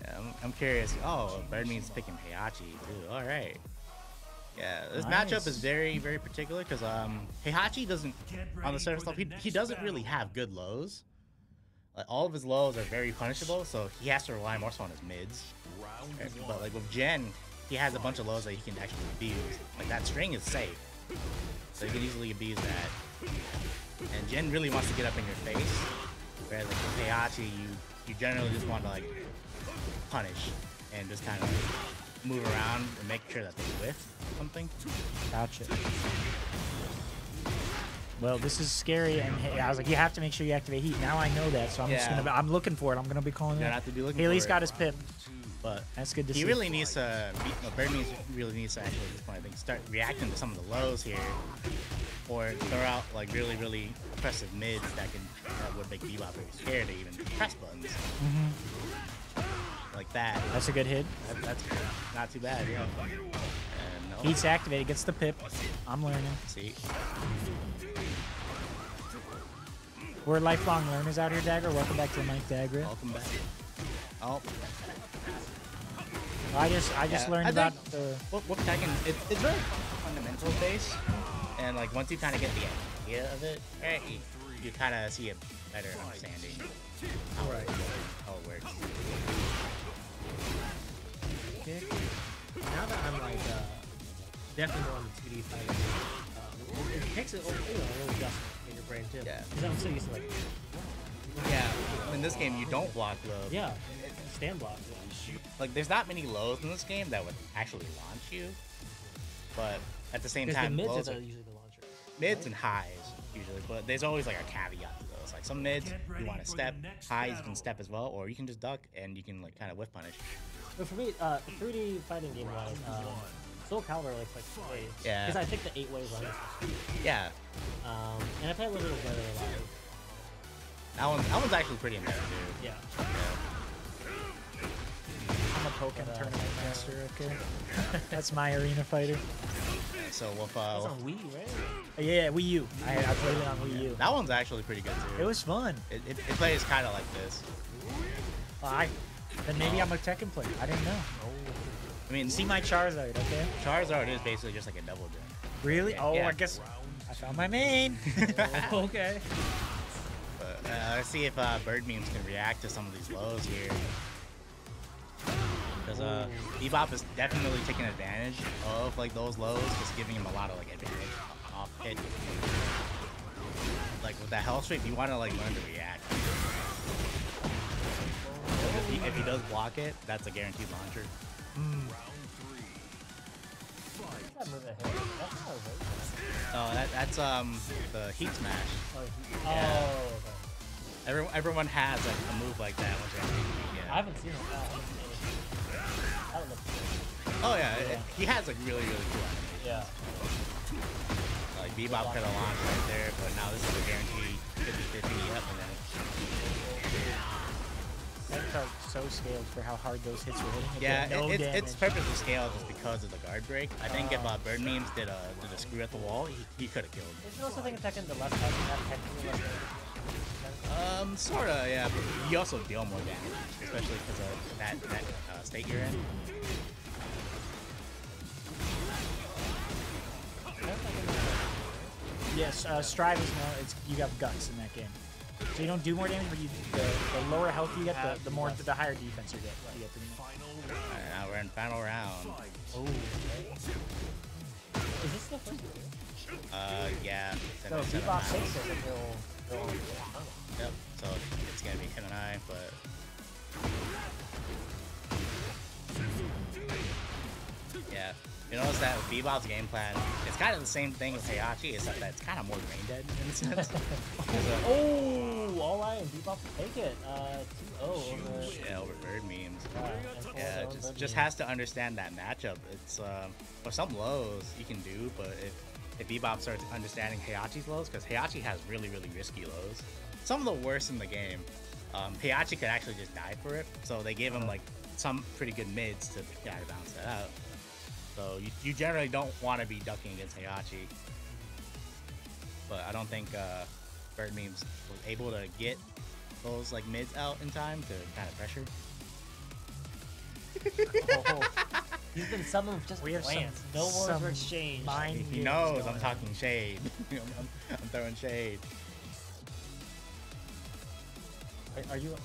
Yeah, I'm curious. Oh, Bird Beams picking Heihachi too. All right. Yeah, this matchup is very, very particular because Heihachi doesn't, on the surface level, he doesn't really have good lows. Like, all of his lows are very punishable, so he has to rely more so on his mids. Right? But like with Gen, he has a bunch of lows that he can actually abuse. Like that string is safe, so you can easily abuse that. And Gen really wants to get up in your face, whereas like with Heihachi, you generally just want to like punish and just kind of move around and make sure that they whiff something. Gotcha. Well, this is scary, and hey, I was like, you have to make sure you activate heat. Now I know that, so I'm just gonna. I'm looking for it. I'm gonna be calling it. Have to be looking Haley's for got it. his pip, But that's good to see. He really needs to. Bird really needs to actually at this point, I think, start reacting to some of the lows here, or throw out like really, really oppressive mids that would make Bebop very scared to even press buttons. Like that. That's a good hit. That's not too bad. Yeah. And no. Heat's activated, gets the pip. I'm learning. See. We're lifelong learners out here, Dagger. Welcome back to the Mike Dagger. Welcome back. Oh. I just learned about the. What Tekken? It's very fundamental based, and like once you kind of get the idea of it, right, you kind of see a better understanding how it works. Now that I'm like definitely more on the 2D fighting, it takes a little adjustment in your brain too. Yeah. Because I'm so used to like. Yeah. In this game, you don't block low. Yeah. Stand block. Yeah. Like there's not many lows in this game that would actually launch you, but at the same Because the time, mids lows are are usually the launcher. mids and highs usually, but there's always like a caveat to those. Like some mids, you want to step, highs you can step as well, or you can just duck and you can like kind of whiff punish. But for me, 3D fighting game wise, Soul Calibur like plays. Yeah. Because I think the 8-way run. Yeah. And I play a little bit better live. That one's actually pretty amazing, dude. Yeah. I'm a Pokken tournament master. Okay. That's my arena fighter. So with It's on Wii, right? Yeah, Wii U. I played it on Wii U. that one's actually pretty good too. It was fun. It plays kind of like this. Then maybe I'm a Tekken player. I didn't know. I mean, See my Charizard, okay? Charizard is basically just like a double jump. Really? Oh, Yeah. I guess I found my main. Okay. But let's see if Bird Memes can react to some of these lows here. Because Bebop is definitely taking advantage of like those lows, just giving him a lot of like advantage off hit. Like with that health streak, you want to like learn to react. If he does block it, that's a guaranteed launcher. That move that hit. That's not right. Oh, that's the heat smash. Oh, okay. Everyone has like a move like that once you're on heat. I Yeah. haven't seen it. That would look cool. Oh yeah, he has like really cool animation. Yeah. Like Bebop could have launched right there, but now this is a guaranteed 50-50 up and then. That felt so scaled for how hard those hits were hitting. Yeah, no it's damage. purposely scaled just because of the guard break. I think if Bird Memes did a screw at the wall, he could have killed. Is it also think Tekken the less health you have, technically less damage? Sorta, yeah, but you also deal more damage, especially because of that state you're in. Yes, Strive is more. You got guts in that game, so you don't do more damage, but the lower health you get, the higher defense you get. Alright, now we're in final round. Oh. Is this the first? Yeah. So Bebop takes it and he'll Yep. So it's gonna be him and I, but. Yeah. You notice that with Bebop's game plan, it's kind of the same thing with Heihachi, except that it's kind of more brain dead in a sense. Oh, all right, and Bebop will take it. 2-0 over. Yeah, over bird memes. And Yeah, also just has to understand that matchup. It's for some lows you can do, but if Bebop starts understanding Heihachi's lows, because Heihachi has really risky lows, some of the worst in the game. Heihachi could actually just die for it, so they gave him like some pretty good mids to kind of bounce that out. So you generally don't want to be ducking against Heihachi. But I don't think Bird Memes was able to get those like mids out in time to kind of pressure. He's been summoned with just We have glance. No words were exchanged. He knows I'm talking shade. I'm throwing shade. Are you up?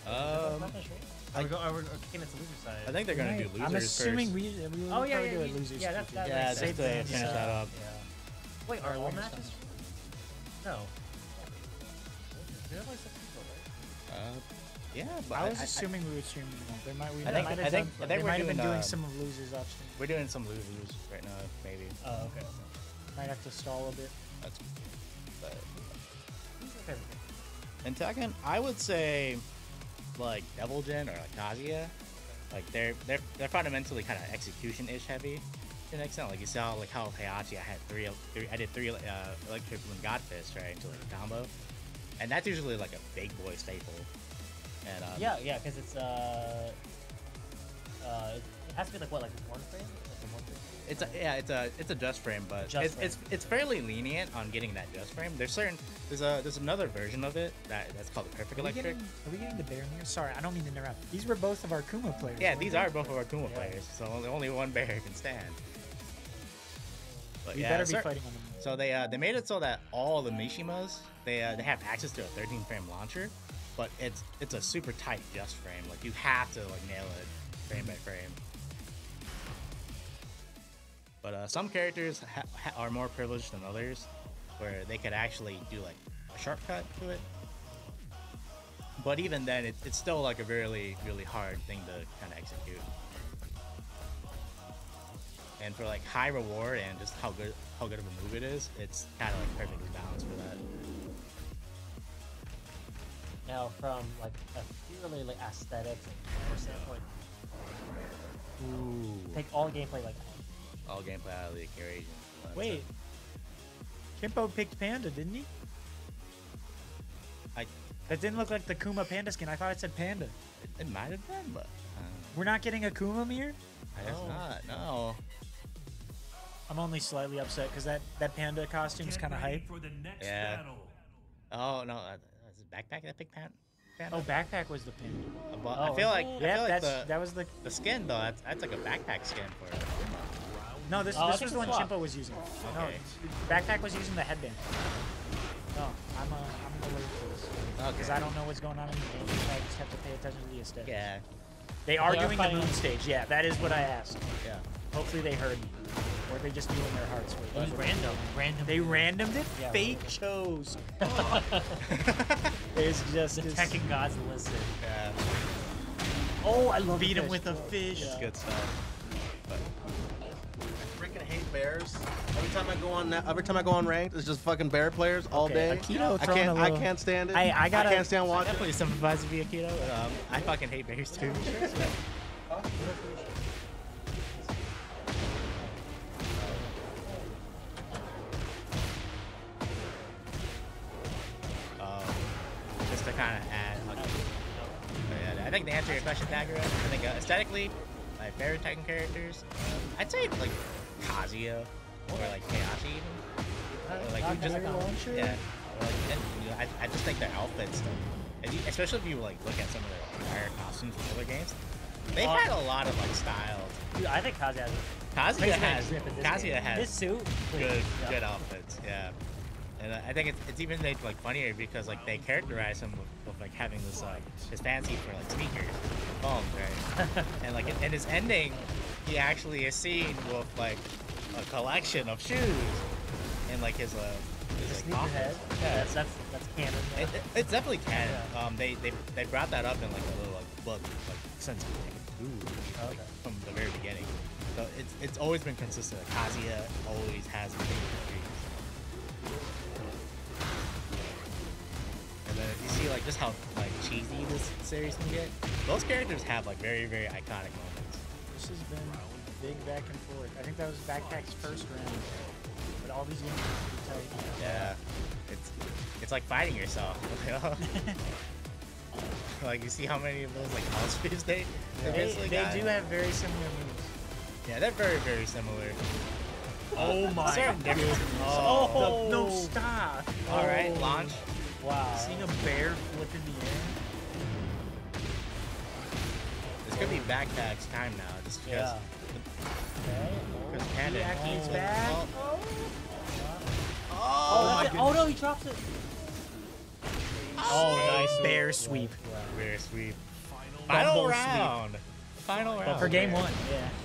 Are we kicking it to loser side? I think they're gonna do losers I'm assuming first. we Oh yeah, do it losers. yeah, that Yeah, makes just sense. to finish that up. Yeah. Wait, are all matches? No. Yeah, but I was assuming we would stream. They might. I think They we're might have been doing, doing some of losers option. we're doing some losers right now, maybe. Oh, okay. Might have to stall a bit. That's. But Who's your favorite? in Tekken, I would say like Devil Jin or like Kazuya. Like they're fundamentally kind of execution-ish heavy to an extent. Like you saw like how Heihachi I did three electric and God Fist right into like a combo, and that's usually like a big boy staple. And Yeah, because it's it has to be like what, like one frame? Like a one frame? it's a just frame, but Just it's fairly lenient on getting that just frame. There's another version of it that's called the perfect electric. Are we getting the bear mirror? Sorry, I don't mean to interrupt. These were both of our Kuma players. Yeah, weren't these they? are both of our Kuma players, so only one bear can stand. But We yeah, better be fighting on them. So they made it so that all the Mishimas they have access to a 13 frame launcher, but it's a super tight just frame. Like you have to like nail it frame by frame. But some characters are more privileged than others, where they could actually do like a shortcut to it. But even then, it's still like a really hard thing to kind of execute. And for like high reward and just how good of a move it is, it's kind of like perfectly balanced for that. Now, from like a purely like aesthetic standpoint, take all gameplay like All gameplay out of the equation. Wait, Kimpo picked Panda, didn't he? That didn't look like the Kuma Panda skin. I thought it said Panda. It might have been, but We're not getting a Kuma mirror? I guess not. No. I'm only slightly upset because that Panda costume is kind of hype. Yeah. Oh no, is it Backpack that picked Panda? Oh, Backpack was the Panda. But Oh, I feel like yeah, the that was the. skin though. That's like a backpack skin for it. No, this I was think the one it's swap. Chimpo was using. Okay. No, Backpack was using the headband. No, I'm allergic to this because I don't know what's going on in the game. I just have to pay attention to the aesthetics. Yeah. They are They are doing the fighting moon on- stage. Yeah, that is what I asked. Yeah. Hopefully they heard me, or they just knew in their hearts. it was random. They randomed it. Yeah, Fate random. chose. It's just The Tekken gods listen. Yeah. Oh, I love beat him fish. with a fish. It's good stuff. I freaking hate bears. Every time I go on ranked, it's just fucking bear players all day. Akito I throwing can't. a I little- can't stand it. I gotta- can't stand watching. Definitely sympathize with you, Akito. But, I fucking hate bears too. Just to kind of add, I think to answer your question, Dagger, I think aesthetically, my favorite Tekken characters, I'd say like Kazuya or like Heihachi even. Or, like, just, yeah. Or, like, and, you know, I just think their outfits, especially if you like look at some of their prior costumes from other games, they've had a lot of like style. Dude, I think Kazuya Kazuya has This suit. good Yeah. outfits, yeah. And I think it's even made like funnier because like they characterize him with like having this his fancy for like sneakers, phones, right? And like in his ending, he actually is seen with like a collection of shoes and like his like Sneakerhead. Yeah, That's canon. Yeah. it's definitely canon. They brought that up in like a little like book like since like, from the very beginning. So it's always been consistent. Kazuya always has been and then if you see like just how like cheesy this series can get, those characters have like very iconic moments. This has been big back and forth. I think that was Backpack's first round. But all these games are pretty tight. Yeah, it's like fighting yourself. Like you see how many of those like house sweeps they basically They got? do have very similar moves. Yeah, they're very similar. Oh my certain god. differences. Oh, no, stop. All right, launch. Wow. Seeing a bear flip in the air. This could be Backpack's time now, just because. Yeah. Okay. Because He Panda. activates back. Oh, that's it. Oh no, he drops it. Oh, nice. Bear sweep. Bear sweep. Bumble Final sweep. round. Final round. But for game Bear. one,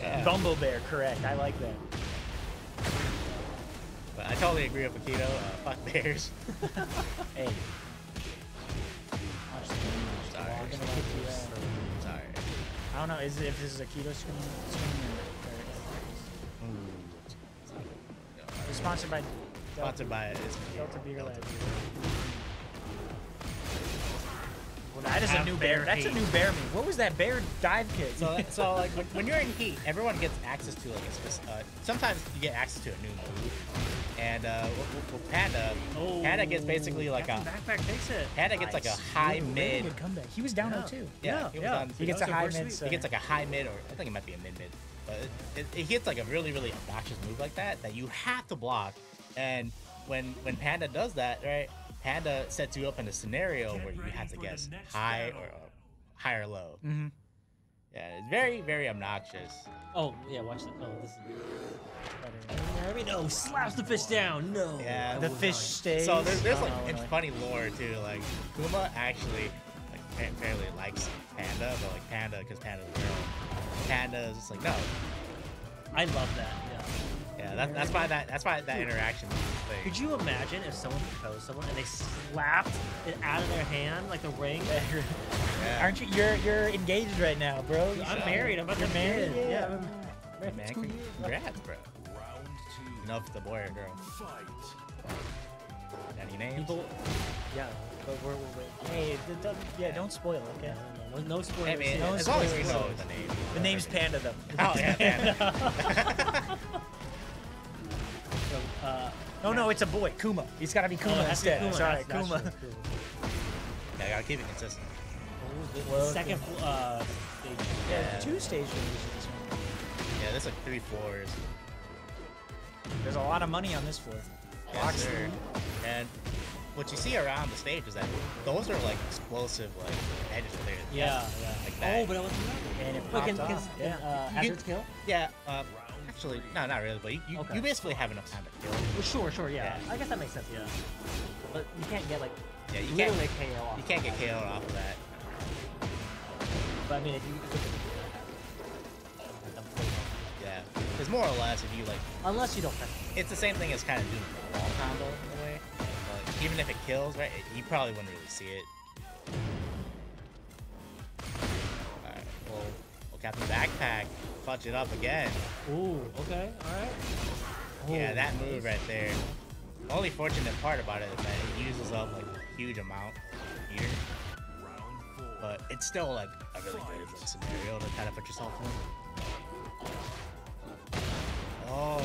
Yeah. Bumble Bear, correct. I like that. But I totally agree with Akito. Fuck bears. Hey. Sorry. I'm gonna kick you out. Sorry. I don't know. Is it if this is a keto screen or it's sponsored by Sponsored by Isthmian. Delta Beer Delta Lab. Beer. Well, that is a new bear. That's a new bear move. What was that bear dive kick? So like when you're in heat, everyone gets access to like a specific. Sometimes you get access to a new move, and with Panda gets basically like a Backpack takes it. Panda gets like a high Really mid. good comeback. He was down 0-2. Yeah, He gets a high mid. He gets like a high mid, or I think it might be a mid. But it hits like a really obnoxious move like that you have to block. And when Panda does that, right? Panda sets you up in a scenario where you have to guess high or low. Mm-hmm. Yeah, it's very obnoxious. Oh yeah, watch that. Oh, this is. No, slaps the fish down. No. Yeah, The fish stays. So there's like Oh, it's anyway. funny lore too. Like Kuma actually like apparently likes Panda, but like Panda because Panda's a girl. Panda is just like no. I love that. Yeah. Yeah, that's why that interaction was the thing. Could you imagine if someone proposed someone and they slapped it out of their hand like the ring? Yeah. Aren't you? You're engaged right now, bro. You I'm should- married. I'm about to You're get married. married. Yeah. Yeah. Man, congrats, bro. You know if it's a boy or a girl. Any names? People. Yeah. But we're Hey, don't spoil, okay? no spoilers. Hey, man, No as long as we spoilers. know the name. The name's Panda, though. Oh yeah, Panda. So, No, it's a boy. Kuma. He's got to be Kuma oh, that's instead. Kuma, Sorry, that's Kuma. true. Yeah, I gotta keep it consistent. The Well, second stage. Yeah, 2 stage releases this one. Yeah, there's like 3 floors. There's a lot of money on this floor. Yes, sir. And what you see around the stage is that those are like explosive like edges there. Yeah. Like that. Oh, but I wasn't And it Look, popped off. Yeah. after You- its kill? Yeah, actually, no, not really, but you Okay. you basically have enough time to kill. Well, sure, yeah. Yeah. I guess that makes sense, yeah. But you can't get like Yeah, you literally can't KO off. you can't get KO'd off of that. But I mean, if you Yeah, because more or less, if you like, unless you don't press. it's the same thing as kind of doing a wall combo in a way. But even if it kills, right, you probably wouldn't really see it. All right, well, Captain Backpack, punch it up again. Ooh, okay, all right. Yeah, that move right there. The only fortunate part about it is that it uses up like a huge amount here. But it's still like a really good like, scenario to kind of put yourself in. Oh.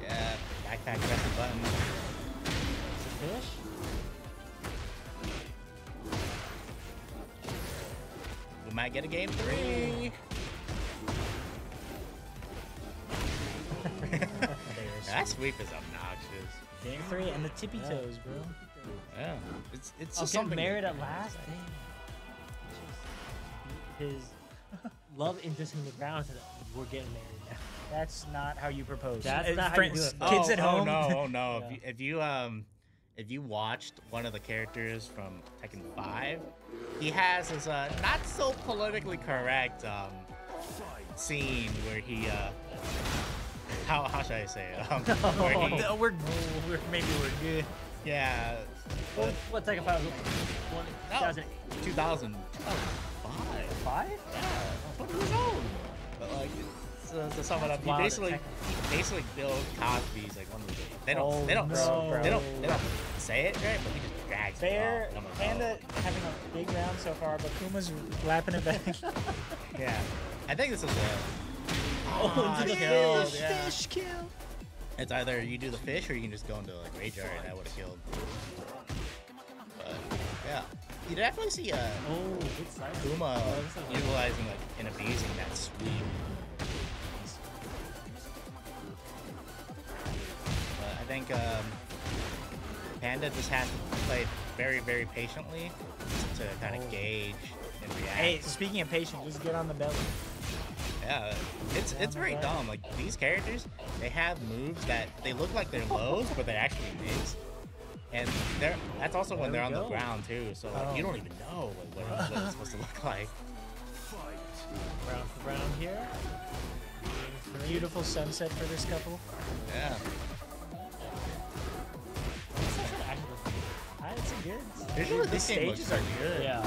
Yeah, Backpack press the button. Finish? We might get a game 3. That sweep is obnoxious. Game 3 and the tippy toes, bro. Yeah, it's I'll just get something. married at last. Dang. His love interest in the ground said, "We're getting married now." That's not how you propose. That's not how you do it. Kids at home. Oh no! Yeah. If you watched one of the characters from Tekken 5, he has his not so politically correct scene where he how should I say it? Where he, Maybe we're good. yeah. What Tekken 5? No, 2000. 5? Yeah, 20 years old. But like, to sum it up, he Wow, basically built Cosby's like one of the. They don't no. they don't say it right, but he just drags Fair. it off. Panda having a big round so far, but Kuma's lapping it back. Yeah, I think this is Into the kill, fish. yeah. Fish kill. It's either you do the fish or you can just go into like Rage Art, and that would have killed. But yeah, you definitely see Good side. Kuma utilizing like and abusing that sweep. But I think Panda just has to play very, very patiently to kind of gauge and react. Hey, speaking of patience, just get on the belly. Yeah, it's very dumb. Like these characters, they have moves that they look like they're lows, but they're actually mids. And that's also when they're on the ground too. So like, you don't even know what it's supposed to look like. Round for round here. Beautiful sunset for this couple. Yeah. It's a good. Usually The these game stages looks are good. Yeah.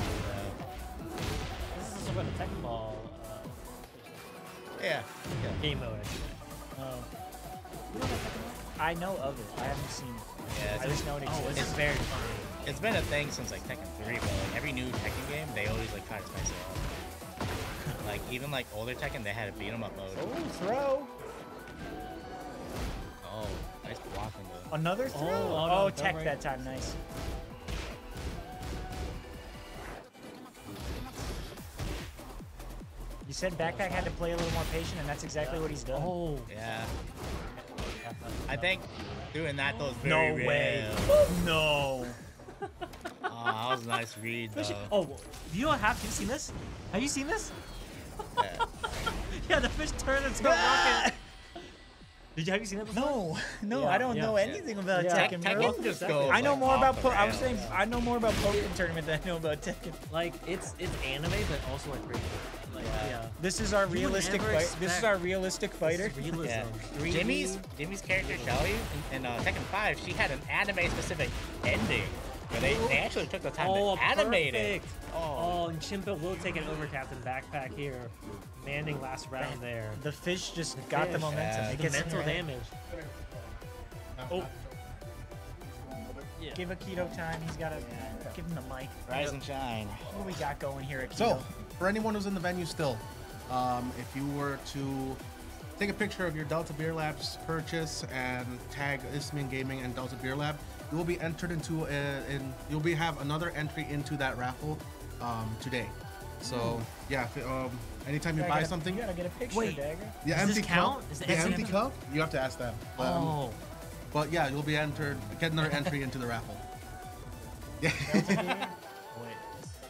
This is what a Tekken Ball Yeah. game mode. I know of it. I haven't seen it. Yeah. I just know it exists. It's very fun. It's been a thing since like Tekken 3, but like every new Tekken game, they always like try to spice it up. Like even like older Tekken, they had a beat 'em up mode. Oh, throw. Oh, nice blocking though. Another throw. Oh, no, Oh, don't tech break. that time. Nice. You said Backpack had to play a little more patient, and that's exactly what he's done. Oh. Yeah. I think doing that though is No very way. rare. No. Oh, that was a nice read though. Oh, you don't have. Have you seen this? Have you seen this? Yeah. Yeah, the fish turns and go rocket. Have you seen that before? No, Yeah, I don't yeah. know anything about Yeah. Tekken, bro. Tekken just goes. I know like, more off about. the I was saying rails. I know more about Pokemon Tournament than I know about Tekken. Like it's anime, but also like real. Like yeah. This is our You would realistic never fight. This is expect- our realistic fighter. This is realism. Yeah. 3D. Jimmy's character Shelly in Tekken 5, she had an anime specific ending. Where they actually took the time to animate it. Perfect. Oh, and Chimpa will take an over Captain Backpack here. Commanding last round there. The fish just got the fish. momentum. Yeah. It The gets in mental your head. damage. Oh. Yeah. Give Akito time. He's got to give him the mic. Rise and shine. What do we got going here, Akito? So, for anyone who's in the venue still, if you were to take a picture of your Delta Beer Labs purchase and tag Isthmian Gaming and Delta Beer Lab, you will be entered into have another entry into that raffle today. So yeah, anytime you buy something, You gotta get a picture, Wait. Dagger. the Does empty this count? cup, Is the it empty empty? cup, you have to ask them. Oh. But yeah, you'll be entered. Get another entry into the raffle. Yeah. Wait.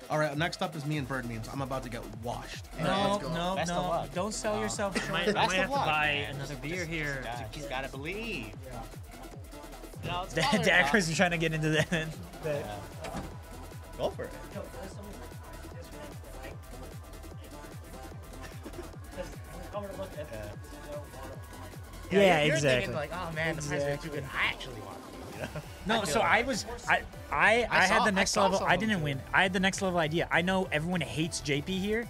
All right. Next up is me and Bird Memes. I'm about to get washed. No, Let's go. no, Best of no. luck. Don't sell yourself I might short. have to luck, buy man. another beer here. Just gotta believe. You know, it's Dagger's trying to get into that. Go for it. Yeah, you're exactly. Thinking like, oh man, the price is too good. I actually want to. You know? No, so I was I had the next saw level. I someone didn't do win. it. I had the next level idea. I know everyone hates JP here.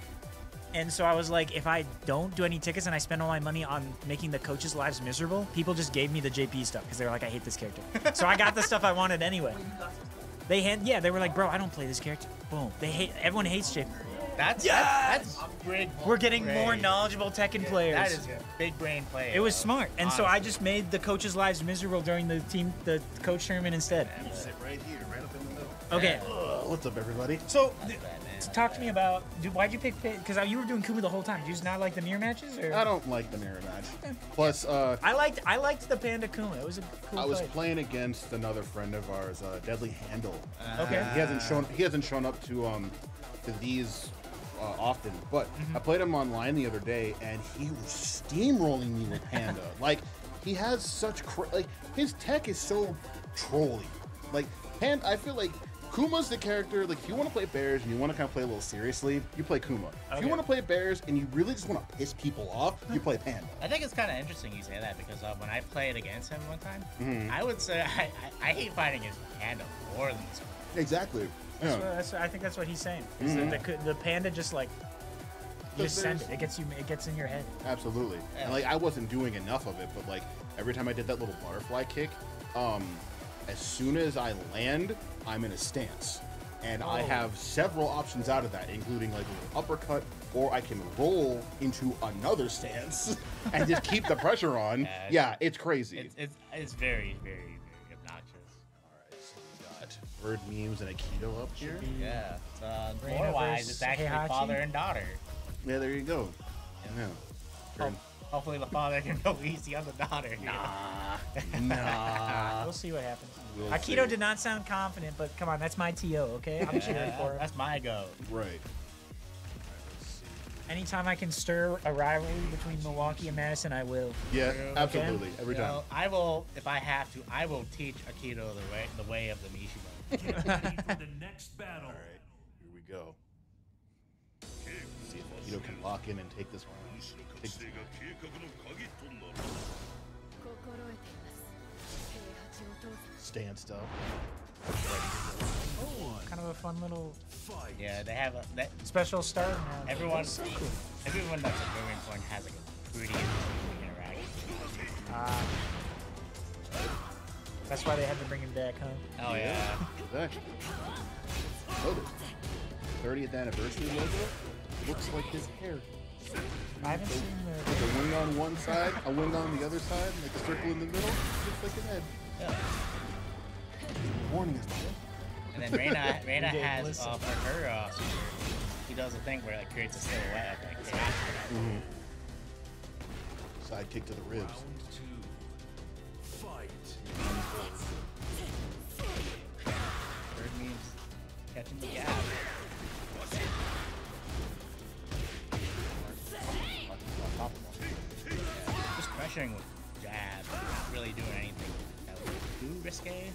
And so I was like, if I don't do any tickets and I spend all my money on making the coaches' lives miserable, people just gave me the JP stuff because they were like, I hate this character. So I got the stuff I wanted anyway. They were like, bro, I don't play this character. Boom. Everyone hates JP. That's big. We're getting brain. more knowledgeable Tekken players. That is big brain play. It was smart, and so I Honestly. just made the coaches' lives miserable during the coach tournament instead. Sit right here, right up in the middle. Okay, What's up, everybody? so talk to me about. Why'd you pick? Because you were doing Kuma the whole time. Do you just not like the mirror matches? Or? I don't like the mirror match. Plus, I liked the Panda Kuma. It was a cool I was fight. playing against another friend of ours, Deadly Handle. Okay. He hasn't shown up to these often, but I played him online the other day, and he was steamrolling me with Panda. Like, he has such like his tech is so trolly. Like Panda, I feel like Kuma's the character. Like, if you want to play bears and you want to kind of play a little seriously, you play Kuma. If you want to play bears and you really just want to piss people off, you play Panda. I think it's kind of interesting you say that because when I played against him one time, I would say I hate fighting against Panda more than this. Exactly. Yeah. I think that's what he's saying. Is that the Panda just like you just send it. It gets in your head. Absolutely. And like I wasn't doing enough of it, but like every time I did that little butterfly kick, as soon as I land, I'm in a stance. And I have several options out of that, including like a little uppercut, or I can roll into another stance and just keep the pressure on. Yeah, it's crazy. It's very, very, very obnoxious. Alright, so we got bird memes and Aikido up here. Yeah. Lore-wise, it's actually father and daughter. Yeah, there you go. Yeah. Hopefully the father can release the other daughter. Nah. We'll see what happens. We'll Aikido see. did not sound confident, but come on, that's my TO, okay? I'm cheering for him. That's my go. Right. Anytime I can stir a rivalry between Milwaukee and Madison, I will. Yeah, absolutely. Every You time. know, I will, if I have to, I will teach Aikido the way of the Mishima. For the next battle. All right, here we go. See if Aikido can lock in and take this one. Stand still. Oh, kind of a fun little Yeah, they have that. special start now. Everyone, That's so cool. everyone that's a Boomerang point has like a pretty interesting interaction. That's why they had to bring him back, huh? Oh yeah. Exactly. Oh, the 30th anniversary logo looks like his hair. I haven't seen the. With a wing on one side, a wing on the other side, like a circle in the middle. Looks like his head. Yeah. Warning us. And then Reina Okay, has listen. for her, she does a thing where it like creates a silhouette of like chaos. Side kick to the ribs. Round two. Fight. Bird means catching the gap. Just pressuring with jab, not really doing anything that was too risque.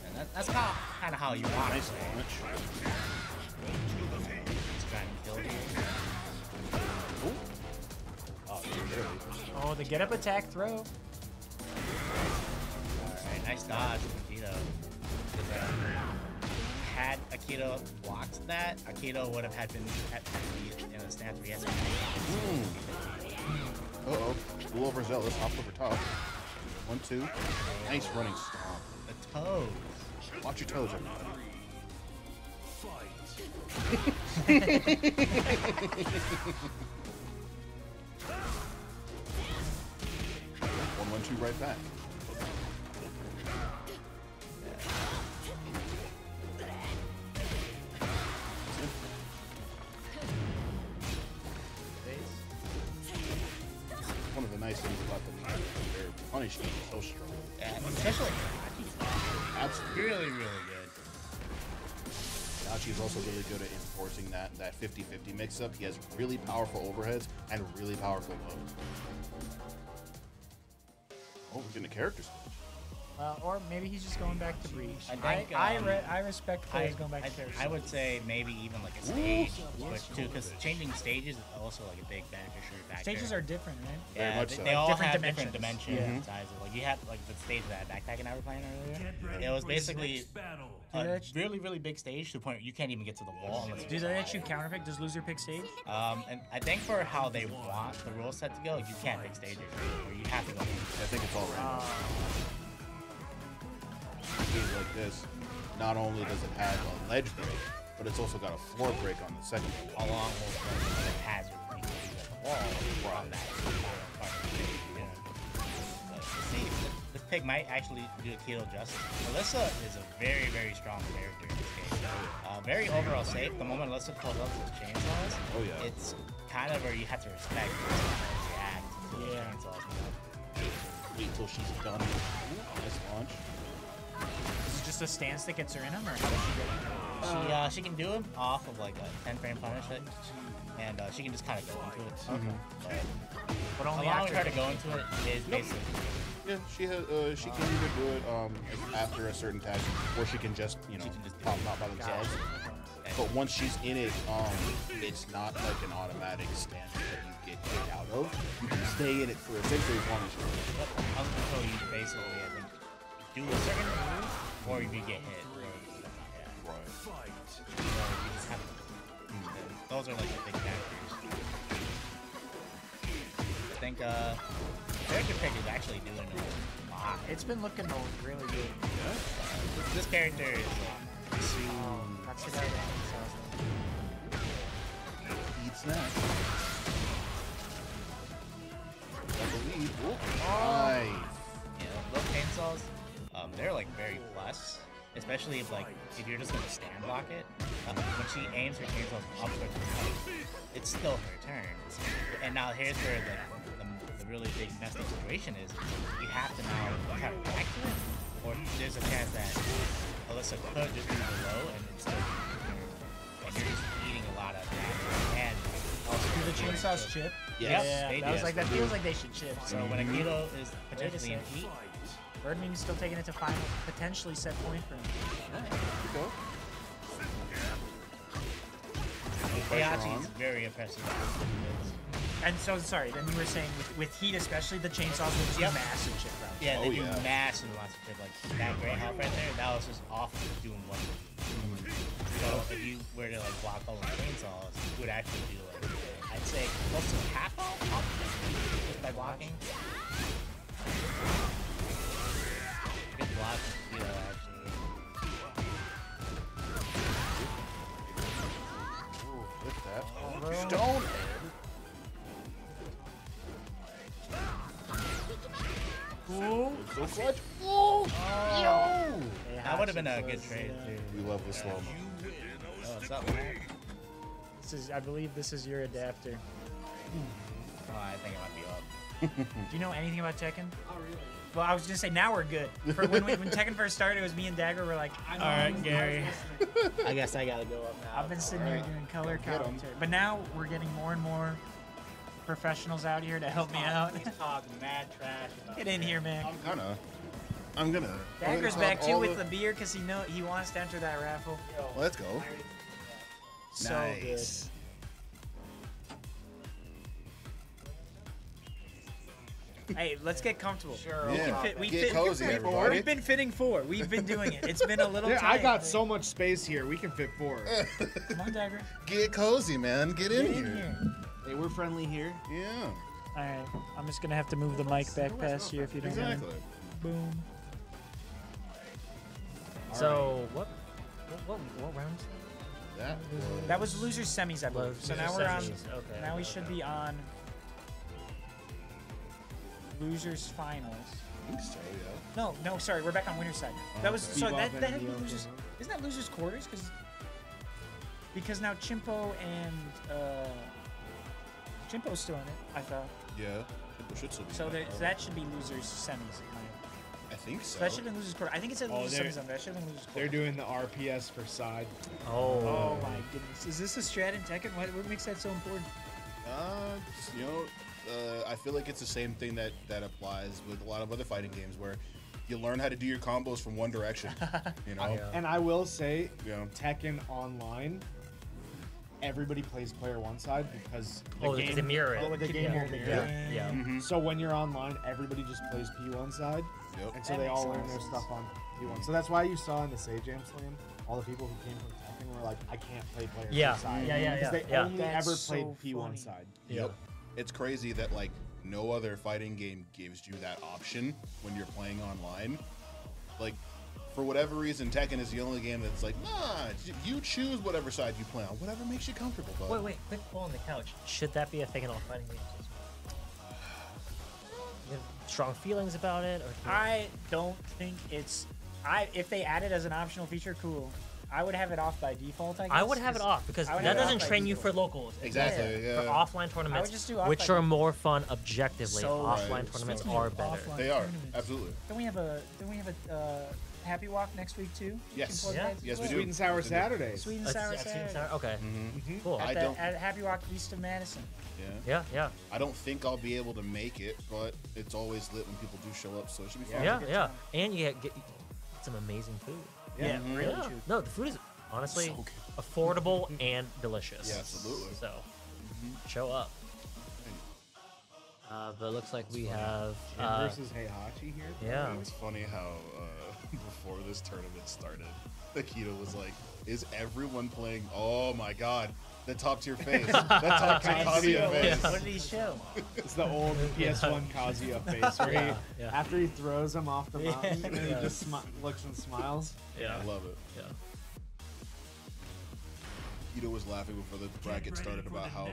And that's kind of how you want Nice it. launch. Just trying to kill you. Oh, barely. Oh, the get up attack throw. Alright, nice dodge from Akito. Had Akito blocked that, Akito would have had to be in a stance where he has to. Uh-oh. School overzealous. Hop over top. 1-2. Nice running stomp. The toes. Watch your toes, everybody. One, 1-2 right back. One of the nice things about them is their punishment is so strong. Yeah, especially Absolutely. really, really good. Nachi is also really good at enforcing that 50-50 mix-up. He has really powerful overheads and really powerful lows. Oh, we're getting a character switch. Or maybe he's just going back to breach. I think, I respect players going back to character I would say maybe even like a stage switch too, because changing stages is also like a big beneficiary factor. Stages are different, right? Very much they, so. they all Different have dimensions. different dimensions and sizes. Like you have like the stage that Backpack and I were playing earlier. It was basically Battle. a really, really big stage to the point where you can't even get to the wall unless Do you they let you counterpick? Does loser pick stage? And I think for how they want the rule set to go, you can't pick stages, or you have to go. I think it's all random. Games like this, not only does it have a ledge break, but it's also got a floor break on the second one. Along with the hazard you can do at the wall from that part of the stage, you know. But see, this pick might actually do Akito justice. Alyssa is a very, very strong character in this game. Very overall safe. The moment Alyssa pulls up with chainsaws, Oh, yeah. it's kind of where you have to respect her react to the Yeah. chainsaws. Wait till she's done. Ooh, nice launch. This is just a stance that gets her in him, or how does she get it? She can do him off of like a 10-frame punish hit, and she can just kind of go into it. But only Allowing after her to go into it is basically. Yeah, she can either do it after a certain tag, or she can just pop out by themselves. But once she's in it, it's not like an automatic stance that you get kicked out of. You can stay in it for essentially as long as you want. Up until you basically, I think, do a certain move, or if you get hit. Those are like the big factors. I think character pick is actually doing a lot. It's been looking really good. This character is That's the guy that Eat snack. I believe. Oh, nice. those chainsaws, they're like very plus. Especially if you're just gonna stand block it. When she aims her chainsaws upwards, it's still her turn. And now here's where the really big messed up situation is. You have to now cut back to it, or there's a chance that Alyssa could just do below and it's still and you're just eating a lot of damage. And also, Do the chainsaws chip? Yes, Yeah, they that was do. like that feels like they should chip. So when a Kilo is potentially in heat, Birdman's still taking it to final, potentially set point for him. Hayachi is very impressive. And so, sorry, then you were saying with heat especially, the chainsaws will just do massive chip rounds. Yeah, they do yeah. massive amounts of chip. Like that gray health right there, that was just off of doing one move. So if you were to like block all the chainsaws, you would actually do like, I'd say close to half off just by blocking. Good block, actually. Ooh, with that. Bro. Stone. Cool. So clutch. Oh, yo. That would have been a good trade too. We love the slow mo. Oh, what's up, man? I believe this is your adapter. Oh, I think it might be up. Do you know anything about Tekken? Oh, really? Well, I was gonna say now we're good. For when Tekken first started, it was me and Dagger were like, all right, Gary. I guess I gotta go up now. I've been sitting here doing color commentary, but now we're getting more and more professionals out here to help me out. He's talking mad trash. Get in here, man. I'm gonna. Dagger's back too with the beer because he wants to enter that raffle. Let's go. So Nice. good. Hey, let's get comfortable. Sure. Yeah. We Get cozy, everybody. We've been fitting four. We've been doing it. It's been a little. Yeah, tight, I got but- so much space here. We can fit 4. Come on, Dagger. Get cozy, man. Get in here. Hey, we're friendly here. Yeah. All right. I'm just gonna have to move the mic back past you if you don't Exactly. mind. Boom. So what round is That was losers semis, I believe. So now we're on. Semis, okay. Now we should be on losers finals. I think so, yeah. No, sorry, we're back on winner's side. That was so Bebop that had and to be Neo losers. came Isn't that losers quarters? Because now Chimpo and Chimpo's still in it. I thought. Yeah. People should still be. So in that, that should be losers semis. I think so. So that should have been losers quarter. I think it said Oh, losers they're- semis on there. That should have been losers They're quarter. doing the RPS for side. Oh my goodness! Is this a strat in Tekken? What makes that so important? I feel like it's the same thing that applies with a lot of other fighting games where you learn how to do your combos from one direction. You know. And I will say, Yeah. Tekken Online, everybody plays player one side because the Oh, game, they mirror it. the game will mirror. Yeah. So when you're online, everybody just plays P1 side, Yep. and so That they makes all learn sense. their stuff on P1. So that's why you saw in the Sage Jam Slam, all the people who came from Tekken were like, I can't play player Yeah. two side. Yeah. Because they Yeah. only That's ever so played P1 funny. side. Yep. It's crazy that like no other fighting game gives you that option when you're playing online. Like for whatever reason, Tekken is the only game that's like, nah, you choose whatever side you play on, whatever makes you comfortable. Bud. Wait, quick pull on the couch. Should that be a thing in all fighting games as well? You have strong feelings about it, or I don't think it's. If they add it as an optional feature, cool. I would have it off by default. I guess. I would have it off because I would that have it doesn't off by train you default. for locals. Exactly. For Yeah. offline tournaments, just do off which by are default. more fun objectively. So offline right. tournaments So are offline better. They are tournaments. absolutely. Don't we have a Happy Walk next week too? Yes. Plug Yeah. that as Yes, we well? do. Sweet and sour Saturdays. Sweet and That's- sour that's sweet and Saturday. sour. Okay. Cool. I At, don't. at Happy Walk east of Madison. Yeah. Yeah. I don't think I'll be able to make it, but it's always lit when people do show up, so it should be fun. Yeah. And you get some amazing food. Yeah, really Yeah. true. No, the food is honestly So good. affordable and delicious. Yeah, absolutely. So, show up. But it looks like we have. Jin versus Heihachi here. Yeah. It's funny how before this tournament started, Akita was like, "Is everyone playing? Oh my god, the top tier face, that top tier Kazuya face." What did he show? It's the old PS1 Kazuya face where he, after he throws him off the mountain, and he just looks and smiles. Yeah. I love it. Yeah. Akita was laughing before the bracket started about how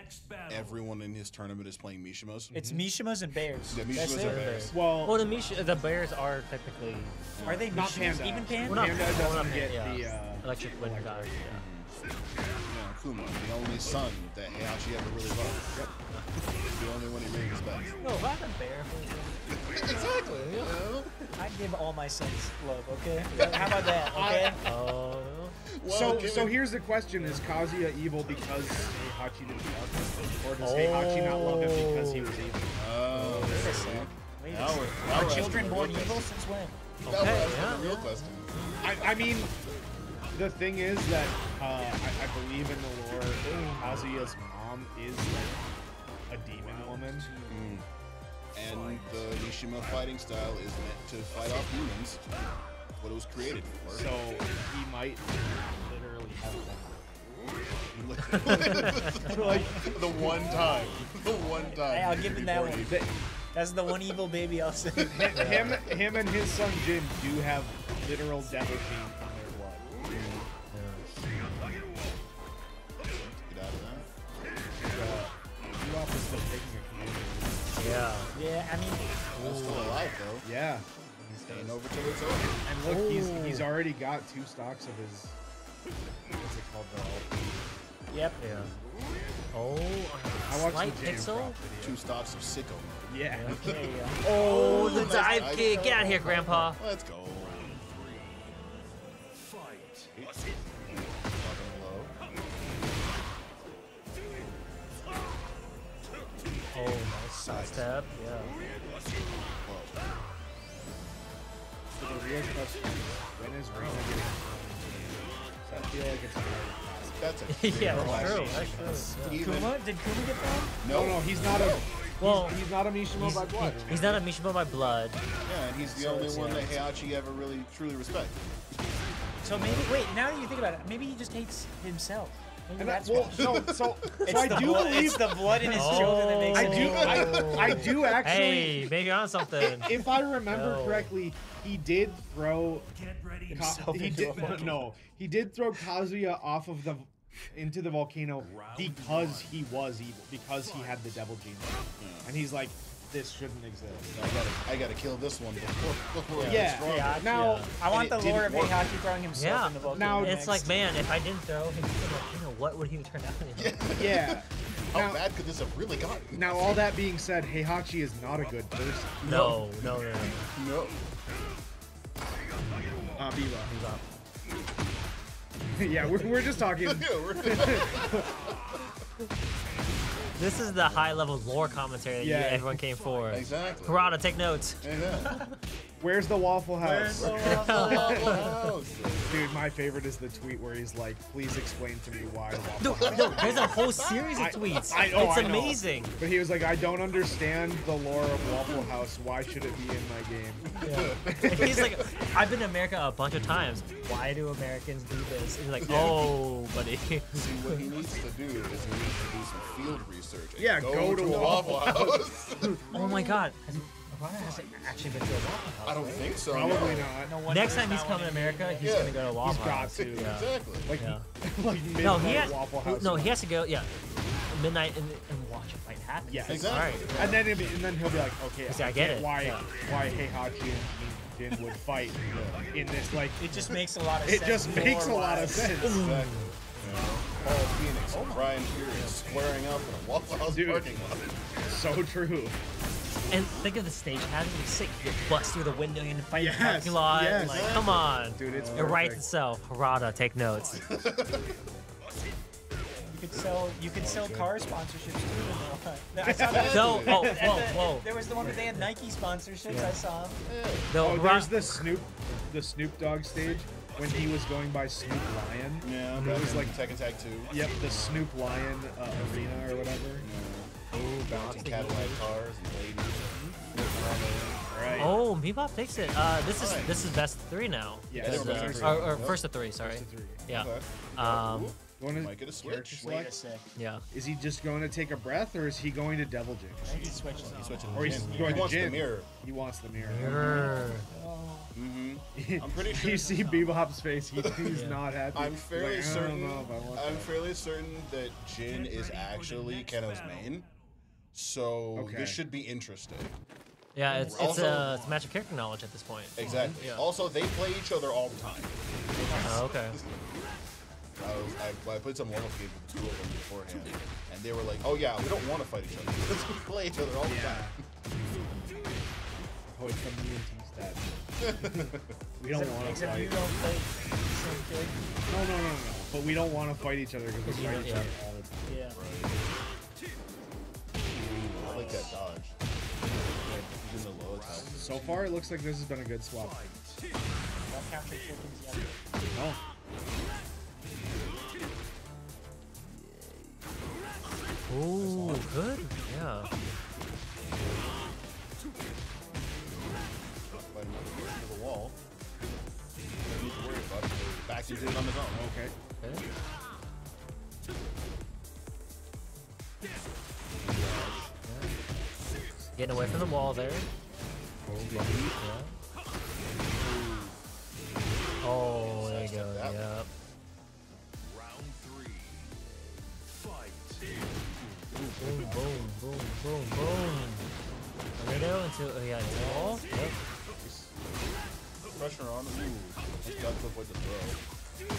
everyone in his tournament is playing Mishimas. It's Mishimos and Bears. Yeah, That's Mishimas it. are bears. Well, Well, the Bears are technically Are they Not Mishimos? Panda. Even Panda? Well, not Panda Panda, doesn't not get Panda, the electric wind guy. Yeah. Yeah, Kuma, the only son that Heihachi ever really loved. Yep. The only one he really respects. No, if I had a bear. Exactly. You know? I give all my sons love, okay? How about that, okay? Oh. Well, so here's the question: is Kazuya evil because Heihachi didn't love him, or does Heihachi not love him because he was evil? Oh, Wait a sec. Wait a now sec. we're Are asking children the born real evil question. since when? Now we're asking yeah, the real yeah. question. I mean, the thing is that I believe in the lore. Kazuya's mom is like a demon woman. And the Mishima fighting style is meant to fight off demons. What it was created for. So he might literally have that. like the one time. The one time. Hey, I'll give him that before one. That's the one evil baby I'll say. Him and his son Jin do have literal devil gene in their blood. Get out of that. Uop is still taking a community. Yeah. Yeah, I mean, That's still alive though. Yeah. Staying over till it's over. And look, he's already got 2 stocks of his. What's it called? The yep. Yeah. Oh, I watched slight the Jam pixel. Prop 2 stocks of sicko. video. Yeah. There you go. Oh, the nice dive dive kick. kick. Get out of here, Grandpa. Let's go. Fight. Fucking low. Oh, nice side step. Yeah. Whoa. So the real question is, when is Rina getting thrown? So I feel like it's a very fast. That's a Yeah, great that's true. question. That's true. Yeah. Even, Kuma? Did Kuma get thrown? No, he's not a. Well, he's not a Mishima by blood. He's not a Mishima by blood. Yeah, and he's the only one that Heihachi ever really truly respects. So maybe, wait, now that you think about it, maybe he just hates himself. Maybe And that's well, why. so It's I the do blood, believe it's the blood in his children that makes I him do I do actually. Hey, maybe on something. If I remember No. correctly, he did throw. Get ready. Himself He into did, a volcano. no, he did throw Kazuya off of the into the volcano because he was evil, because he had the devil gene, and he's like, this shouldn't exist. I gotta kill this one before it Yeah. gets stronger. Yeah, Yeah. I want And the it lore of didn't work. Heihachi throwing himself Yeah. in the volcano. Now- It's next. like, man, if I didn't throw him, what would he turn out into? Yeah. How Now, bad could this have really gotten? now, all that being said, Heihachi is not a good person. No. No. Viva. Yeah, we're just talking. This is the high-level lore commentary that Yeah. everyone came for. Exactly. Parada, take notes. Yeah. Where's the Waffle House? House. Dude, my favorite is the tweet where he's like, "Please explain to me why Waffle No, House." no, there's a whole series of tweets. I know, It's I know. amazing. But he was like, "I don't understand the lore of Waffle House. Why should it be in my game?" And he's like, I've been to America a bunch of times. Why do Americans do this? And he's like, oh, buddy. See, what he needs to do is he needs to do some field research. And Yeah, go to Waffle House. Oh my God. Has it actually been to a Waffle House? I don't think so. Probably no. not. No wonder Next it's time he's not coming to one of America, he's Yeah. gonna go to a Waffle He's got House. to. Yeah. Exactly. Like, Yeah. like midnight No, he has. Waffle House. No, he has to go. Yeah, midnight and watch a fight happen. Yes. Exactly. All right. And then he'll be like, "Okay, See, I get get it. why Yeah. why Heihachi and Jin would fight in this like." It just makes a lot of It sense. just makes a lot of lore-wise. sense. Exactly. Paul Phoenix and Brian Fury squaring up in a Waffle House Dude. parking lot. So true. And think of the stage hazard. You sick. You bust through the window and fight in the Yes, parking lot. yes. Like, come on. Dude, it's It writes perfect. itself. Harada, take notes. You could sell car sponsorships too. I saw that. No, oh, whoa. There was the one where they had Nike sponsorships. Yeah. I saw them. No, Oh, there's the Snoop Dogg stage when he was going by Snoop Lion. Yeah, It was like Tekken Tag 2. Yep, the Snoop Lion arena or whatever. Bouncing Cadillac cars and ladies. Right. Oh, Bebop takes it. This is best of 3 now. Yeah, Because, they were best of three. or Yep. first of 3, sorry. First of three. Yeah. Okay. Going to Might get a character switch. Wait a select? sec. Yeah. Is he just going to take a breath, or is he going to Devil I Jinx? think he's switching. He's switching. Or he's Jin. going He to wants the Jin. mirror. He wants the mirror. Mirror. Mm-hmm. I'm pretty sure. You see Bebop's face. He's not happy. I'm fairly He's like, I don't certain. know if I want I'm that. fairly certain that Jin is actually Keno's main. So Okay. this should be interesting. Yeah, it's Also- it's a match of character knowledge at this point. Exactly. Yeah. Also, they play each other all the time. Oh, okay. I played some one-off games with two of them beforehand, and they were like, "Oh yeah, we don't want to fight each other because we play each other all the Yeah. time." Oh, it's from me and T-Stat. We don't want to Except fight. you don't play the same character. No. But we don't want to fight each other because we you fight know- each yeah. other all the time. Yeah. I like that dodge. He's in the low attack. So far, it looks like this has been a good swap. Don't count your chickens yet. No. Ooh, good. Yeah. Fight him into the wall. Don't need to worry about it. Back to doing it on his own. Okay. Okay. Getting away from the wall there. Yeah. Oh, there you go. That. Yep. Round 3. Fight. Boom, boom, boom. Tornado into into the wall. Yep. Pressure on. Ooh, just got to avoid the throw.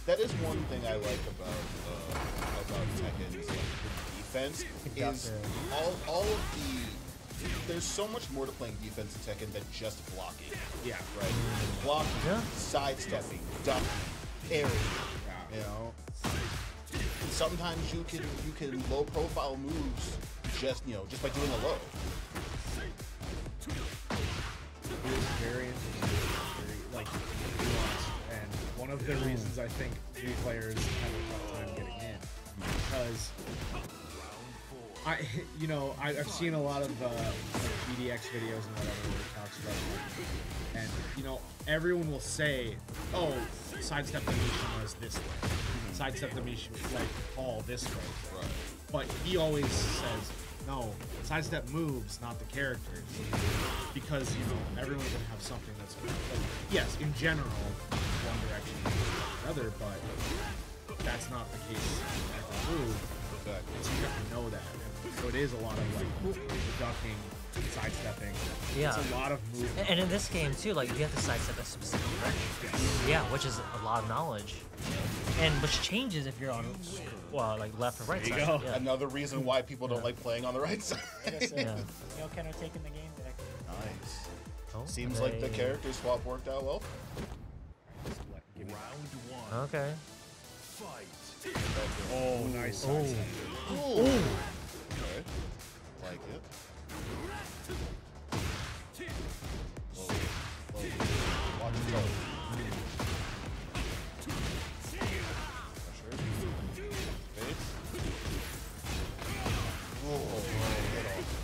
That is one thing I like about Tekken is like the defense Got is there. all of the. There's so much more to playing defense in Tekken than just blocking. Yeah. Right. Blocking, Yeah. sidestepping, ducking, parrying. You know. Sometimes you can low profile moves just by doing a low. It is very interesting, very nuanced, and one of the reasons I think new players have a tough time getting in because I've seen a lot of EDX videos and whatever where it talks about it, and everyone will say, oh, sidestep the Mishin was this way, sidestep the Mishin was like all this way, Right. but he always says, no, sidestep moves, not the characters. Because, everyone's going to have something that's yes, in general, one direction or the other, but that's not the case in every move. Exactly. So you have to know that. And so it is a lot of ducking, sidestepping. Yeah. It's a lot of movement. And in this game too, like you have to sidestep a specific direction. Yeah, which is a lot of knowledge, and which changes if you're on, like left or right There you side. go. Yeah. Another reason why people don't like playing on the right side. Like I said, Yeah. Kind of taking the game back. Nice. Oh, Seems like the character swap worked out well. Round 1. Okay. Fight. Oh, nice Oh. sidestep. Ooh. Okay. Like it. Whoa. Watch it go. Pressure. Fade. Whoa.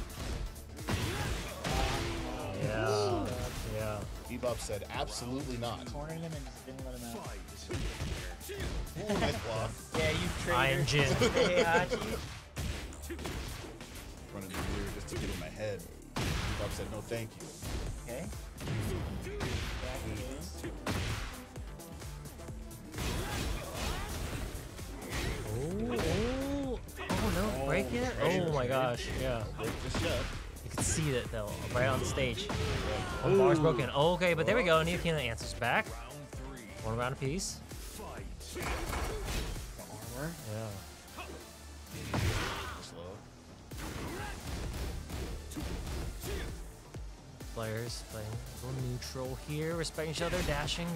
Yeah. Yeah. Bebop said absolutely not. Cornered him and just didn't let him out. Ooh, nice block. Yeah, you traitor. Iron Jin. Hey, Hachi. Running the mirror just to get in my head. Bebop said no thank you. Okay. Back it is. Oh no, break it? Oh my gosh, yeah. Break this yet. You can see it though, right on the stage. One bar's broken. Oh, okay, but there we go. Neokina answers back. One round apiece. Armor. Yeah. Slow. players playing a little neutral here, respecting each other, dashing.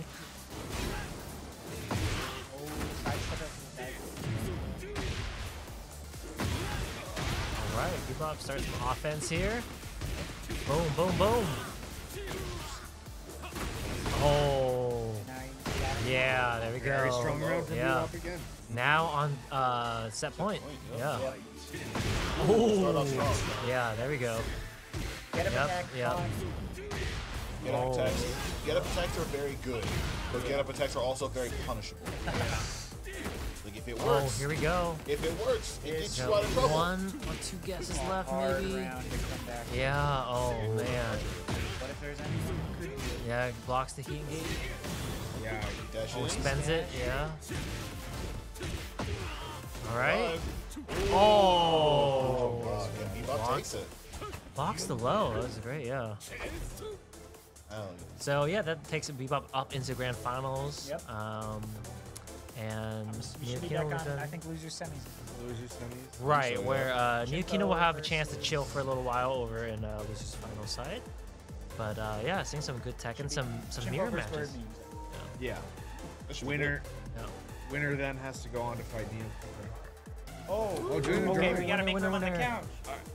All right, Bebop starts some offense here. Boom, boom, boom. Oh. Yeah, there we go. Very strong round from Yeah. Bebop again. Now on set point. Yeah. Start Oh. off strong. Yeah, there we go. Get him Yep, attack. yep. Get up Oh. attacks. Get up attacks are very good, but get up attacks are also very punishable. Like if it Oh, works, here we go. if it works, it gets Got you out of trouble. one or two guesses left, Hard maybe. round to come back. Yeah. Oh man. What if there's anyone who could do it? Yeah, blocks the heat engage. Yeah, you dash Oh, in. spends it. Yeah. All right. Five. Oh. Wow, yeah, Bebop Block. takes it. Blocks the low. That was great. Yeah. Oh, So yeah, that takes Bebop up into grand finals. Yep. And You should be Neokino back was on, in- I think, loser semis. Losers semis. Right, So, where Neokino will have a versus- chance to chill for a little while over in Losers Final side. But yeah, seeing some good Tekken, some Chimpo mirror versus matches. Bird memes. Yeah. that should be Winner. Yeah. Winner then has to go on to fight Neo. Oh, Junior Okay, Jordan. we gotta make winner, room on the winner. couch.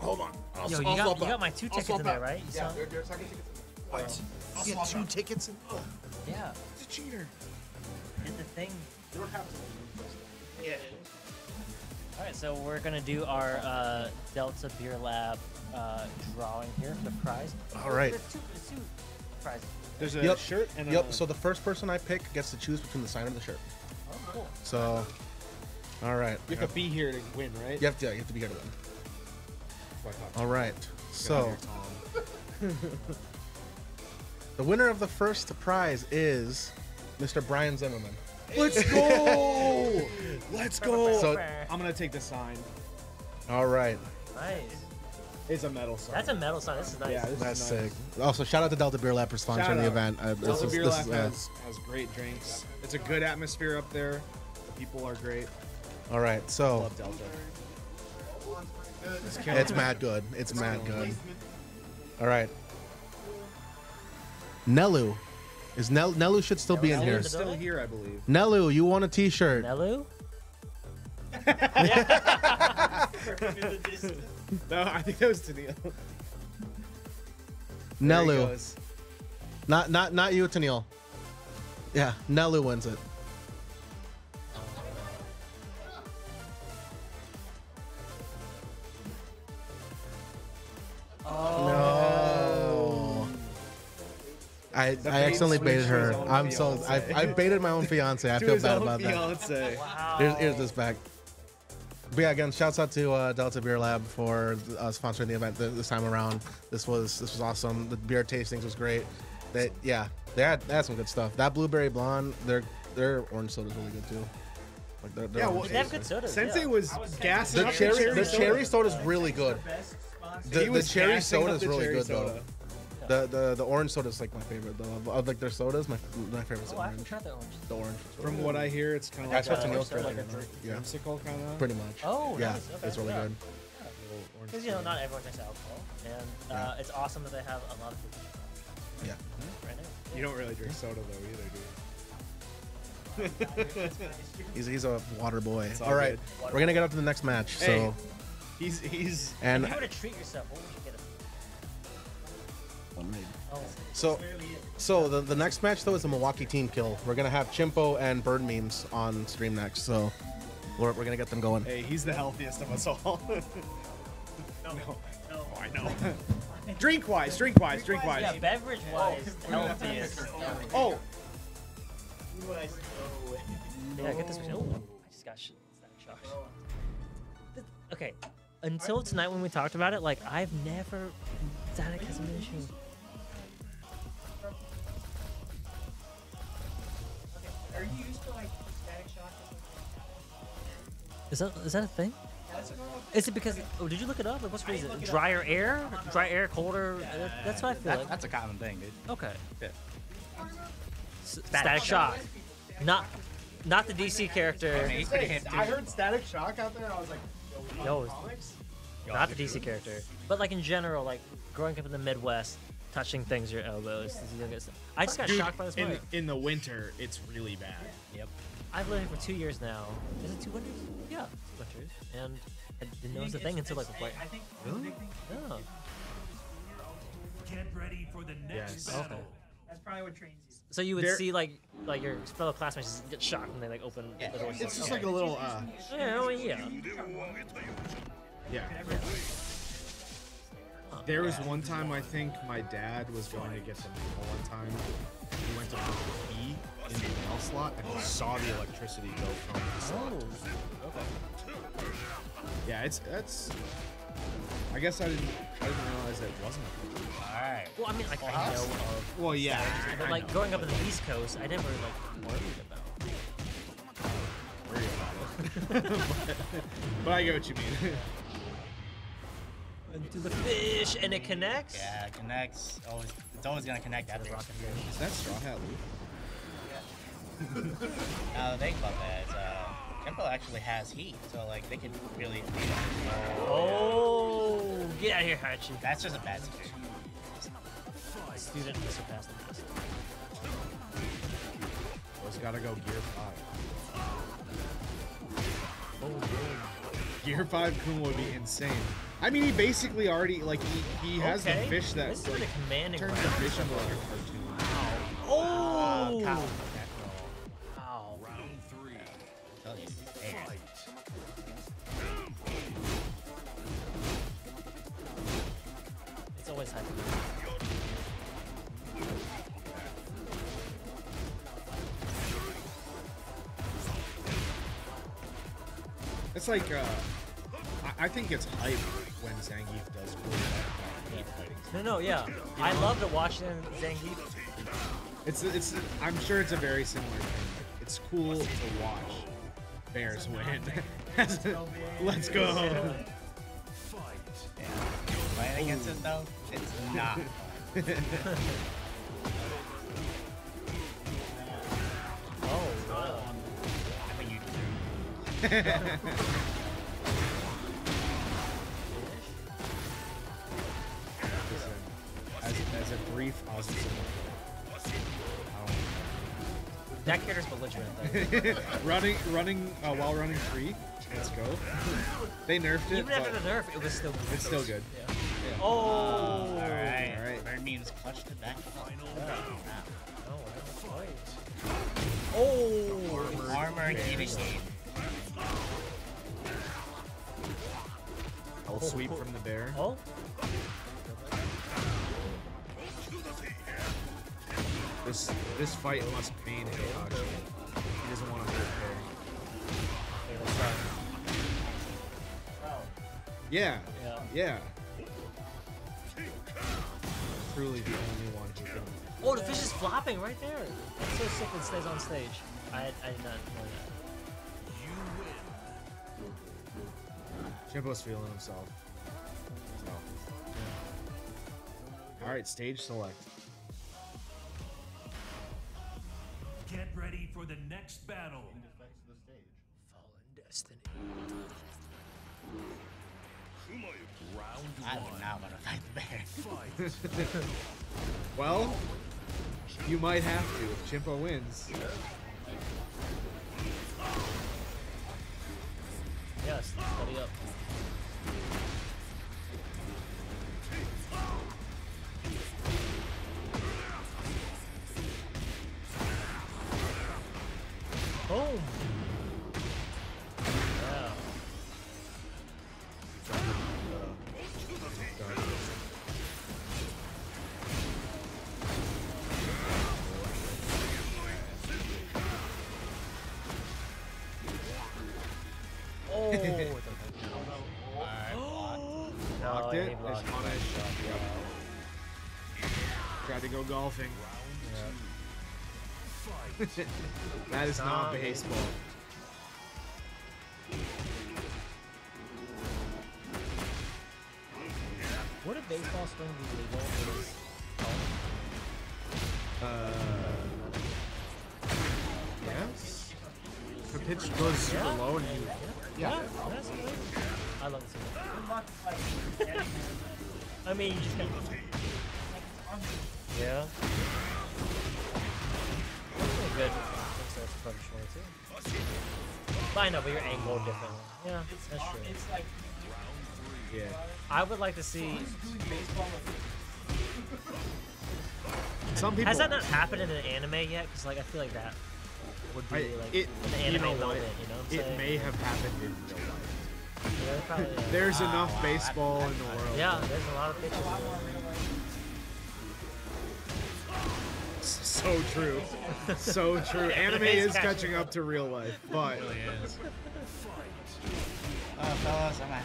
hold on. I'll, Yo, I'll you swap got back. my two I'll tickets swap in there, back. right? You Yeah, saw- your second ticket. What? I'll get 2 tickets in. Oh, yeah. He's a cheater. And the thing. you don't have to. Yeah. All right, so we're gonna do our Delta Beer Lab drawing here for the prize. All right. There's two prizes. There's a Yep. shirt and a. Yep. So the first person I pick gets to choose between the sign and the shirt. Oh, cool. So, all right. You have to be here to win, right? You have to be here to win. That's what I thought. All right. Get out So here, Tom. the winner of the first prize is Mr. Brian Zimmerman. Let's go! Let's go! So- I'm gonna take the sign. All right. Nice. It's a metal sign. That's a metal sign. This is nice. Yeah, this That's is nice. sick. Also, shout out to Delta Beer Lab for sponsoring Shout the out. event. Delta Beer Lab has great drinks. It's a good atmosphere up there. The people are great. all right. So Love Delta. it's mad good. It's mad good. All right. Nelu. Nelu should still be in Nelu here. in the Still here, I believe. Nelu, you want a T-shirt? Nelu? No, I think that was Tennille. Nelu. Not you, Tennille. Yeah, Nelu wins it. No. I accidentally baited her. I'm so I baited my own fiance. I feel bad about that. Wow. Here's this back. But yeah, again, shouts out to Delta Beer Lab for sponsoring the event this time around. This was awesome. The beer tastings was great. They had some good stuff. That blueberry blonde, their orange soda is really good too. Like their Yeah, well, orange They have soda. good sodas. Sensei yeah. was gassing The up cherry soda is really good. He The was cherry gassing soda up is the really cherry good soda. though. The orange soda is like my favorite though. Of like their sodas, my favorite is Oh, I haven't orange. tried that orange. The orange. From what I hear, it's kind of That's like what a Tennille's like favorite. a Yeah, dreamsicle kind of. pretty much. Oh, yeah, nice. Okay, it's really yeah. good. Because you know, not everyone drinks alcohol, and Yeah. it's awesome that they have a lot of food Yeah. right now. You don't really drink soda though either, do you? He's a water boy. all All right, good. we're gonna get up to the next match. So Hey. He's and If you were to treat yourself, what would you get? Oh, so the next match though is a Milwaukee team kill. We're gonna have Chimpo and Bird memes on stream next. So we're gonna get them going. hey, he's the healthiest of us all. No. Oh, I know. drink wise. yeah, beverage-wise, healthiest. Oh, Yeah, get this. Oh, I just got static shock. Okay, until tonight when we talked about it, like I've never static has been an issue. Are you used to like static shock? Is that a thing? Is it because? Oh, did you look it up? Like, what's the reason? Drier air, colder. That's what I feel like. That's a common thing, dude. Okay. Yeah. Static shock, not the DC character. He's pretty hip, I too. heard Static Shock out there. I was like, No, not the DC character, but like in general, like growing up in the Midwest, touching things your elbows. I just got Dude, shocked by this Mario. in the winter, it's really bad. Yep. I've lived here for 2 years now. Is it 2 winters? Yeah, 2 winters. And I didn't notice the thing until like right. I think Really? Yeah. Get ready for the next Yes. battle. Okay. that's probably what trains you. So you would There- see like your fellow classmates just get shocked when they like open the doors. It's just like a little, Yeah, well, yeah. yeah. There was one time I think my dad was going to get the mail one time. He went to put the key in the mail slot and he saw the electricity go from the slot. Okay. Yeah, that's. I guess I didn't realize that it wasn't. Alright. Well, I mean, like I know of, Well, yeah. but I like know. growing up in the East Coast, I never like worried about. Worry about it. but I get what you mean. Into the fish, and it connects. Yeah, it connects. It's always gonna connect at the rocket fish. Is that Straw Hat Luke? Now the thing about that is, Tempo actually has heat, so like they could really. Oh, get out of here, Hachi. That's just a bad situation. Student surpassed the test. Always gotta go Gear 5. Gear 5 Kuma would be insane. I mean, he basically already, like, he has the Okay. fish that, This is like, a commanding turns round. the fish into like a cartoon. Oh! Pow. Ow. Round 3. Tell you. Hey. Fight. It's always hype. It's like, I think it's hype when Zangief does really bad fighting. No, yeah. I love to watch Zangief. It's, I'm sure it's a very similar thing. Like, it's cool to watch Bears win. Let's go. Fight. Yeah. Playing against it though, it's not. Oh, wow. I mean, you As a brief Austin That character's belligerent. running while running free. Let's go. They nerfed it, Even after the but nerf, it was still good. it's still good. Yeah. Oh! Alright. Alright. Bird means clutched it back. Oh! Armor and eating game. I'll sweep from the bear. Oh? This fight must pain Heihachi. He doesn't want to hurt bear. Okay, let's try. Yeah. Yeah. Yeah. Truly the only one who can. Oh, the fish is flopping right there. That's so sick it stays on stage. I did not know that. Chimpo's feeling himself. So, yeah. Alright, stage select. Get ready for the next battle. Fallen Destiny. Round I 1. would not want to fight the bear. Fight. Well, you might have to if Chimpo wins. Yes, study up. Boom! Yeah. Oh! With the Blocked No, it. he blocked It's punished. Yep. Tried to go golfing. That is not baseball. Would a baseball swing be legal? Yes. If a pitch goes super low and you. Yeah, that's great. I love this. I mean, you just gotta. But I know, but you're angled differently. Yeah, that's true. It's like, Yeah. I would like to see. some people. Has that not happened in an anime yet? Because like I feel like that would be like it, an you anime know what? moment. You know what I'm It saying? may have happened in real life. Yeah, probably, yeah. There's enough baseball in the world. Yeah, there's a lot of pictures. So true. So true. Anime is catching up to real life, but Fellas, I'm out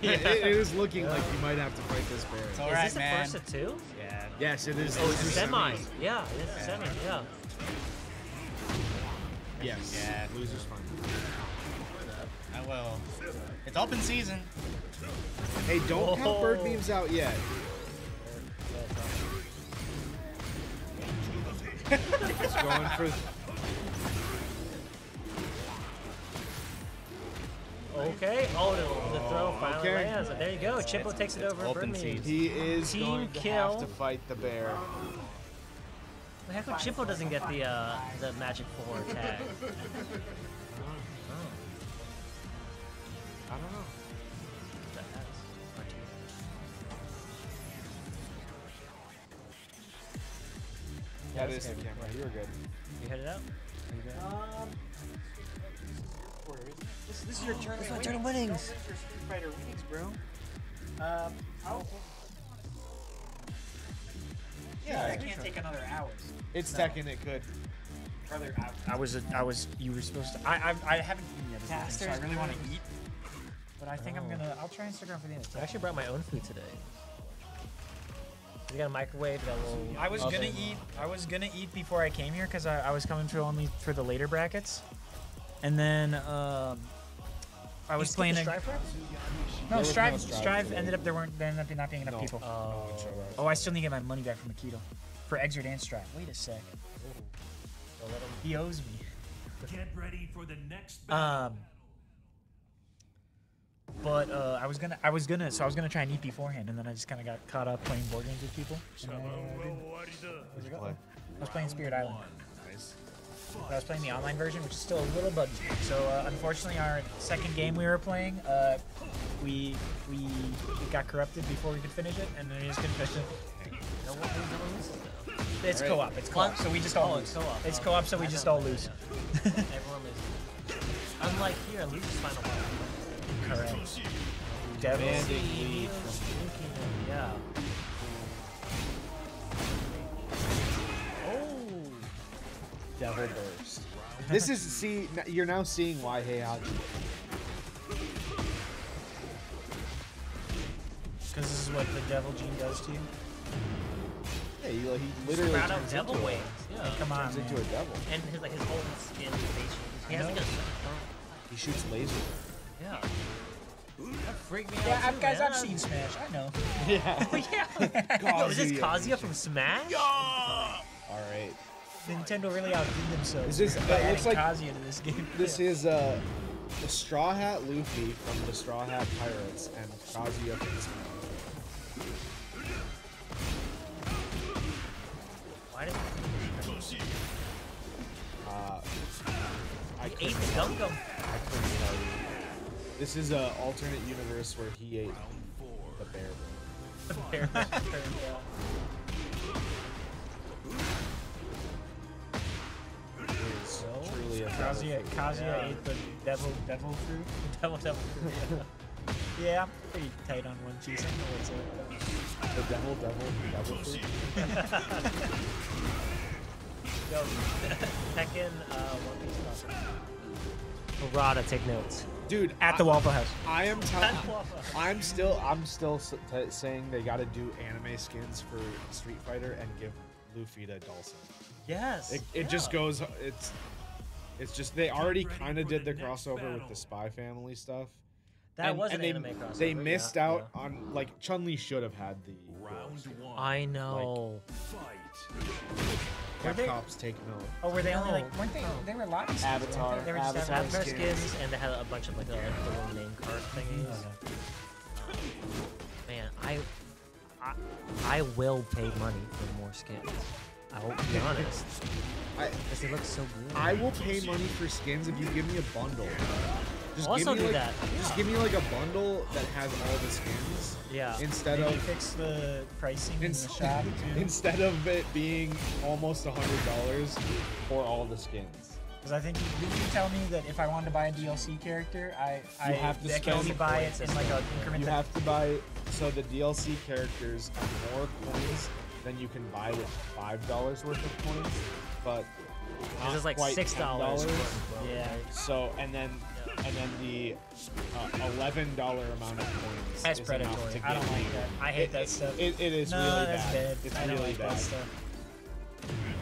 there. it is looking like you might have to fight this bear. It's all Is right, this the man. first of two? Yeah. Yes, it is. Oh, it's a This is semi. semis. Yeah, it is a semi. Yeah. Yes. Yeah. Losers fun. I will. It's open season. Hey, don't count bird Whoa. beams out yet. It's going for. Okay. Oh, the throw finally Okay. lands. There you go. Chippo takes it over. open Birdman. season. He is Team going to kill. have to fight the bear. How come Chippo doesn't get the Magic 4 tag? I don't know. That has RT. That is the camera. You were good. You headed out? This is your turn. This is my turn of winnings. Your Street Fighter winnings, bro. Yeah, I can't take another hours. It's Tekken. It could. Brother, You were supposed to. I haven't eaten yet. Is the thing, so I really want to eat. But I think I'll try Instagram for the end of I time. actually brought my own food today. You got a microwave, you got a little. I was oven. gonna eat before I came here because I was coming through only for the later brackets, and then I was playing. Strive for it? No, was no Strive. Strive Strive for it. ended up there ended up not being enough people. Oh, I still need to get my money back from Akito for Exert and Strive. Wait a sec. Don't let 'em- He owes me. Get ready for the next battle. But I was gonna try and eat beforehand, and then I just kind of got caught up playing board games with people. And I was playing Spirit Island. I was playing the online version, which is still a little buggy. So unfortunately, our second game we were playing, we it got corrupted before we could finish it, and then we just couldn't finish it. No one wins, no one loses, though. It's co-op. It's co-op. So we just all lose. It's co-op. It's co-op. So we just all lose. Everyone loses. Unlike here, loses final battle. Correct. Devil. Yeah. Oh. Devil Burst. This is you're now seeing why Heihachi. Because this is what the Devil Gene does to you. Yeah, he literally Sprout out turns devil into wings. Yeah. Come on, turns into man. a devil. And his like his whole skin face. He has like a. He shoots lasers. Yeah. That freaked me out. Yeah, too, guys, man. I've seen Smash. I know. Yeah. Yo, is this Kazuya from Smash? All right. Nintendo really outdid themselves. Is this- by that looks adding like- Kazuya to this game. This is the Straw Hat Luffy from the Straw Hat Pirates and Kazuya from Smash. Why does I he ate the gum gum? I couldn't tell you. This is a alternate universe where he ate the bear. It is truly a Kazuya ate the devil fruit. Devil fruit. Yeah, I'm pretty tight on One Piece. I know what's up. the devil fruit. Yo, Tekken, One Piece stuff. Harada, take notes. Dude, At the Waffle House. I am telling. I'm still saying they got to do anime skins for Street Fighter and give Luffy to Dawson. Yes. It just goes. It's just they already kind of did the crossover with the Spy Family stuff. That was and an anime crossover. They missed yeah, out on like Chun-Li should have had the. I know. Cat Cops take note. Oh, were they only No. like? Weren't they? They were lobbies. Avatar. They were just Avatar Avatar skins. skins, and they had a bunch of like the little name card thingies. Man, I will pay money for more skins. I will be honest. I Because it looks so good. I will pay money for skins if you give me a bundle. Just Also give me do like, that. Just Yeah. give me like a bundle that has all the skins. Yeah. Instead Maybe of fix the pricing in the Inst- shop too. instead of it being almost $100 for all the skins. Because I think did you tell me that if I wanted to buy a DLC character, I have to I can only spend buy it in like an increment. You have to buy, so the DLC characters have more coins than you can buy with $5 worth of coins, but This is like quite $6. $10. Yeah. So and then the $11 amount of coins. That's is enough predatory. to I don't get like you- that. I hate that stuff. It is No, really that's bad. bad. It's I don't really like bad. that stuff.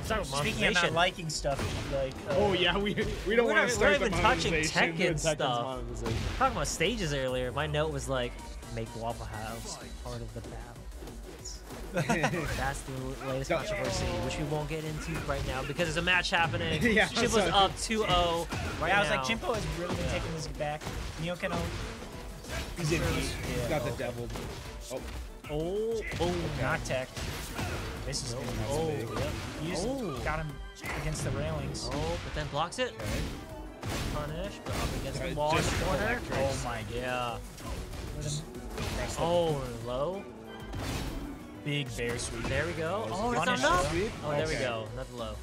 Talking about Speaking of not monetization. liking stuff, like Oh yeah, we don't We're want not- to start we're the not even touching monetization Tekken with Tekken's stuff. monetization. Talking about stages earlier, my note was like, make Waffle House part of the battle. That's the latest controversy, which we won't get into right now because there's a match happening. Yeah, Chip was sorry. up 2-0 right I was now. like, Chimpo has really been taking this back. Neokeno. He's in heat. He's Yeah, got the okay. devil. Oh, Oh, Not tech. This is good. oh, big. yep. He just Oh. got him against the railings. Oh, but then blocks it. Punish, but up against the Yeah, wall in just the corner. electrics. Oh my god. Yeah. Next Oh, low. big bear sweep. There we go. Oh, it's not Punish. enough. Sweep? Oh, there we Okay. go. Not low.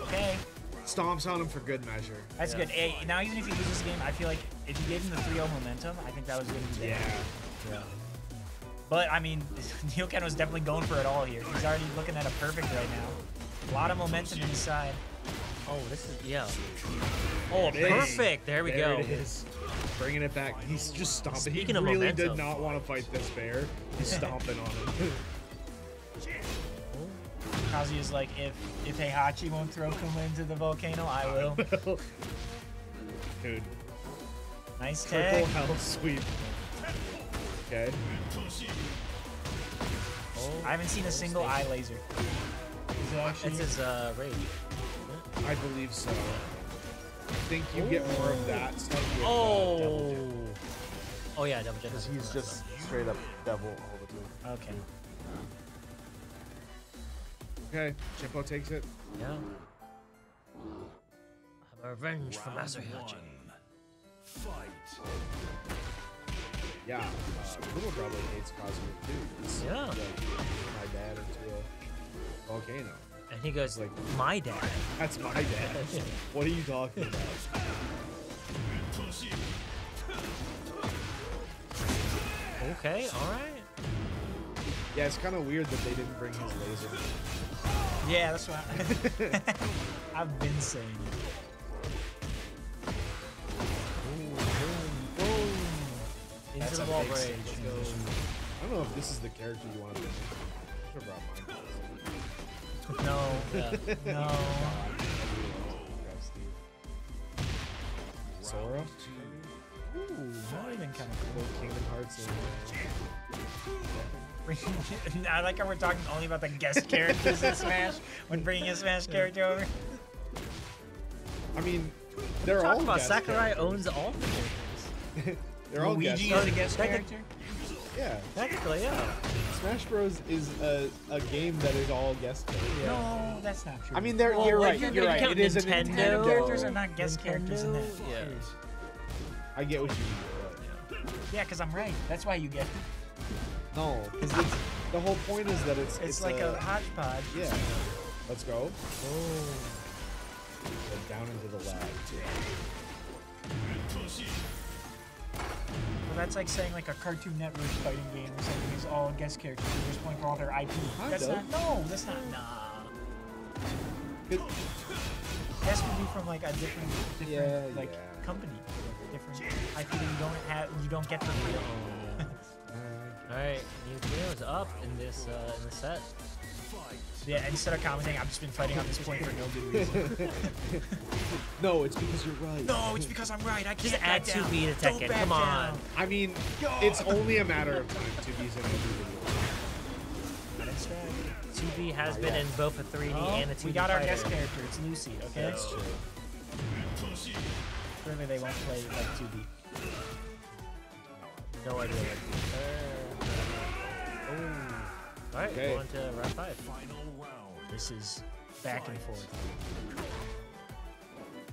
Okay, Stomps on him for good measure. that's Yeah. good. Hey, now even if he loses the game, I feel like if you gave him the 3-0 momentum, I think that was going to be bad. Yeah. But I mean, Neokeno was definitely going for it all here. He's already looking at a perfect right now. A lot of momentum in his side. Oh, this is yeah. Oh, It is. perfect. There we go. It is. Bringing it back. He's just stomping. Speaking he of really momentum. did not want to fight this bear. He's stomping on him. Kazuya's like, if Heihachi won't throw Kuma into the volcano, I will. Dude, Nice triple tag. hell sweep. Okay. I haven't seen a single eye laser. Is it actually? It's his rage. I believe so. I think you get more of that stuff with Oh. Devil Jin. Oh yeah, double jet. Because he's just straight up devil all the time. Okay. Okay, Chimpo takes it. Yeah. Have a revenge for Master Heihachi. Fight. Yeah, Kuma probably hates Kazuya too. He's Yeah. like, my dad into a volcano. And he goes Like- like, my dad. That's my dad. What are you talking about? Okay, all right. Yeah, it's kind of weird that they didn't bring his laser. Yeah, that's what I've been saying. Into That's the a wall big break. stage transition. I don't know if this is the character you want to be. Should have brought mine. No, no. Sora? Ooh, that would have been kind of cool. Kingdom Hearts and I like how we're talking only about the guest characters in Smash when bringing a Smash character over. I mean, they're all Talk about guest Sakurai characters. owns all the characters. They're all guest Luigi is a characters. guest Tekken- character. Yeah, Technically, yeah. Smash Bros is a game that is all guest characters. No, that's not true. I mean, they're, Well, you're like, right. if You're you right. count It is a Nintendo- Nintendo characters are not guest characters in that. Yeah. I get what you mean. Yeah, because I'm right. That's why you get it. No, because the whole point is that It's like a hodgepodge. Yeah. Let's go. Go down into the lab. Well, that's like saying like a Cartoon Network fighting game or something is all guest characters. You're just playing for all their IP. That's Kinda. not. No, that's not. Nah. Guest would be from like a different Yeah, like yeah. company, different IP that you don't get for free. All right, New is up in this set. Yeah, instead of commenting, I've just been fighting on this point for no good reason. No, it's because you're right. No, it's because I'm right. I can't Just back add down. 2B to Don't Tekken. back Come on. down. I mean, it's only a matter of time to be in every video. That's right. 2B has been in both a 3D and a 2D we got our fighter. guest character. It's Lucy. Okay. That's true. Clearly, they won't play like 2D. No idea what. All right, Okay. going to round 5. Final round. This is back and forth.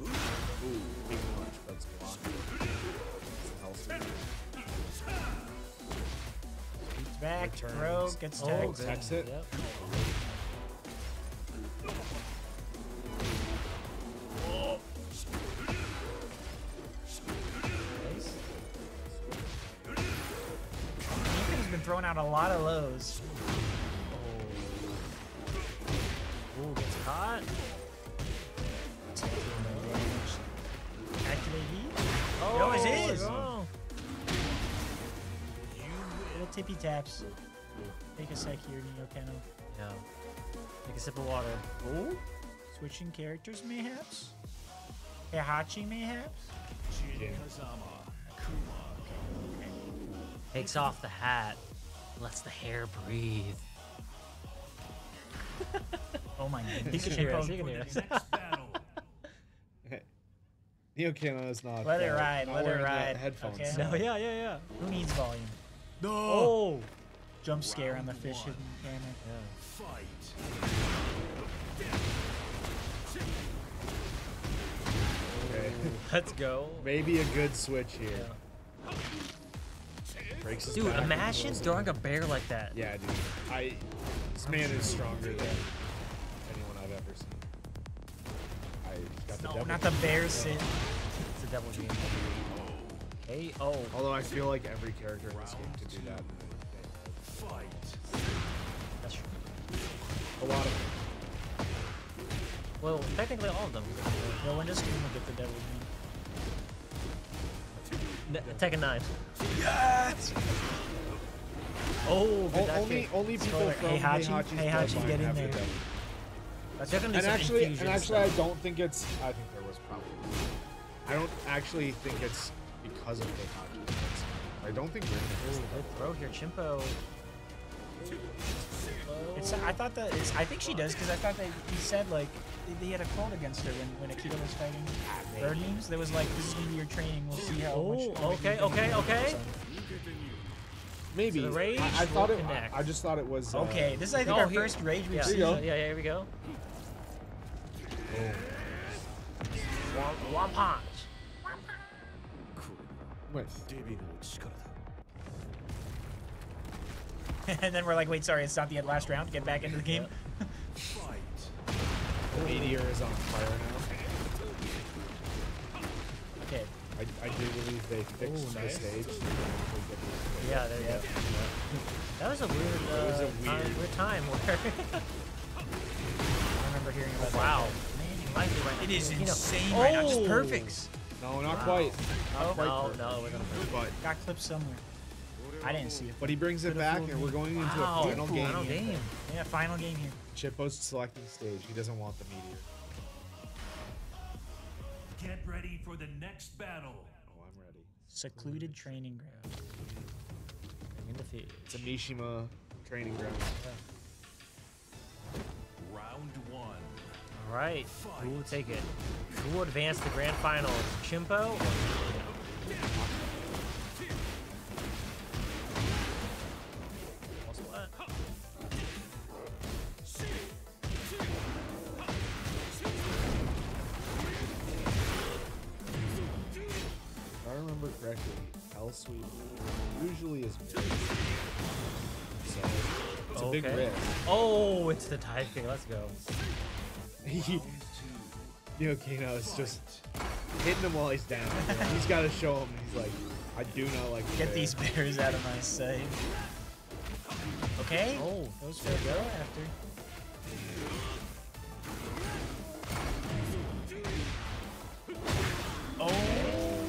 Ooh, big punch, but it's blocked. Beats back, Returns. throw, gets tagged. good. Text it. Yep. Nice. Ethan's been throwing out a lot of lows. Ooh, gets caught. Activate heat. Oh, It always is. Oh. Little tippy taps. Take a sec here, Neo Keno. Yeah. Take a sip of water. Oh, switching characters mayhaps? Heihachi mayhaps? Jin Kazama. Akuma. Takes off the hat. Lets the hair breathe. Oh my god. You can hear us. You can hear us. Next battle. Neo Kano is not. Let it ride, not let it wearing the ride. Headphones. Okay. No, yeah. Who needs volume? No. Oh. Jump scare on the fish hidden camera. Yeah. Fight. Okay. Let's go. Maybe a good switch here. Breaks his Dude, back. imagine throwing a bear like that. Yeah, dude. This man is stronger than anyone I've ever seen. I got the No, devil. not the bear sit. It's a double game. Hey, oh. Although I feel like every character in this game could do that. Fight. That's true. A lot of Well, technically all of them. No one just gonna get the devil Tekken 9. Yes! Oh, good dash only kick. only people Spoiler, from Heihachi, Heihachi's Heihachi, bloodline get in have the there. devil. That's definitely And some actually, infusion I stuff. don't think it's. I think there was probably. I don't actually think it's because of Heihachi. I don't think. Ooh, good throw here, Chimpo. It's, I thought that it's, I think she does because I thought that he said like they had a quote against her when Akita was fighting bird memes. There was like, "This is gonna be your training. We'll see how much." Oh, okay. Maybe. So the rage I will thought it. connect. I just thought it was. Okay, this is I think Oh, our here- first rage we've Yeah, seen. yeah, here we go. One punch. Wait. And then we're like, wait, sorry, it's not the last round. Get back into the game. Fight. The meteor is on fire now. Okay. I do believe they fixed the stage. Yeah, there you go. That was a weird, was a weird- time where. I remember hearing about Wow. that. Man, you like it right It is you know. insane right now. Just Oh! perfects. No, not quite. Oh, quite no, perfect. no, we're gonna. But Got clipped somewhere. I didn't see it. he brings it Could've back, fooled and me. we're going into Wow. a final game. Final here. game. Yeah, final game here. Chippo's selecting stage. He doesn't want the meteor. Get ready for the next battle. Oh, I'm ready. Secluded training ground. In the field. It's a Mishima training ground. Round 1. All right, who will take it? Who will advance to grand finals? Chimpo? Or What's what? If I remember correctly, Hell Sweep usually is mid. So it's a big Okay. risk. Oh, it's the tie kick. Let's go. Kino is just hitting him while he's down. He's got to show him. He's like, I do not like to Get bear." these bears out of my sight. Okay. Oh, Goes for a go after. Oh.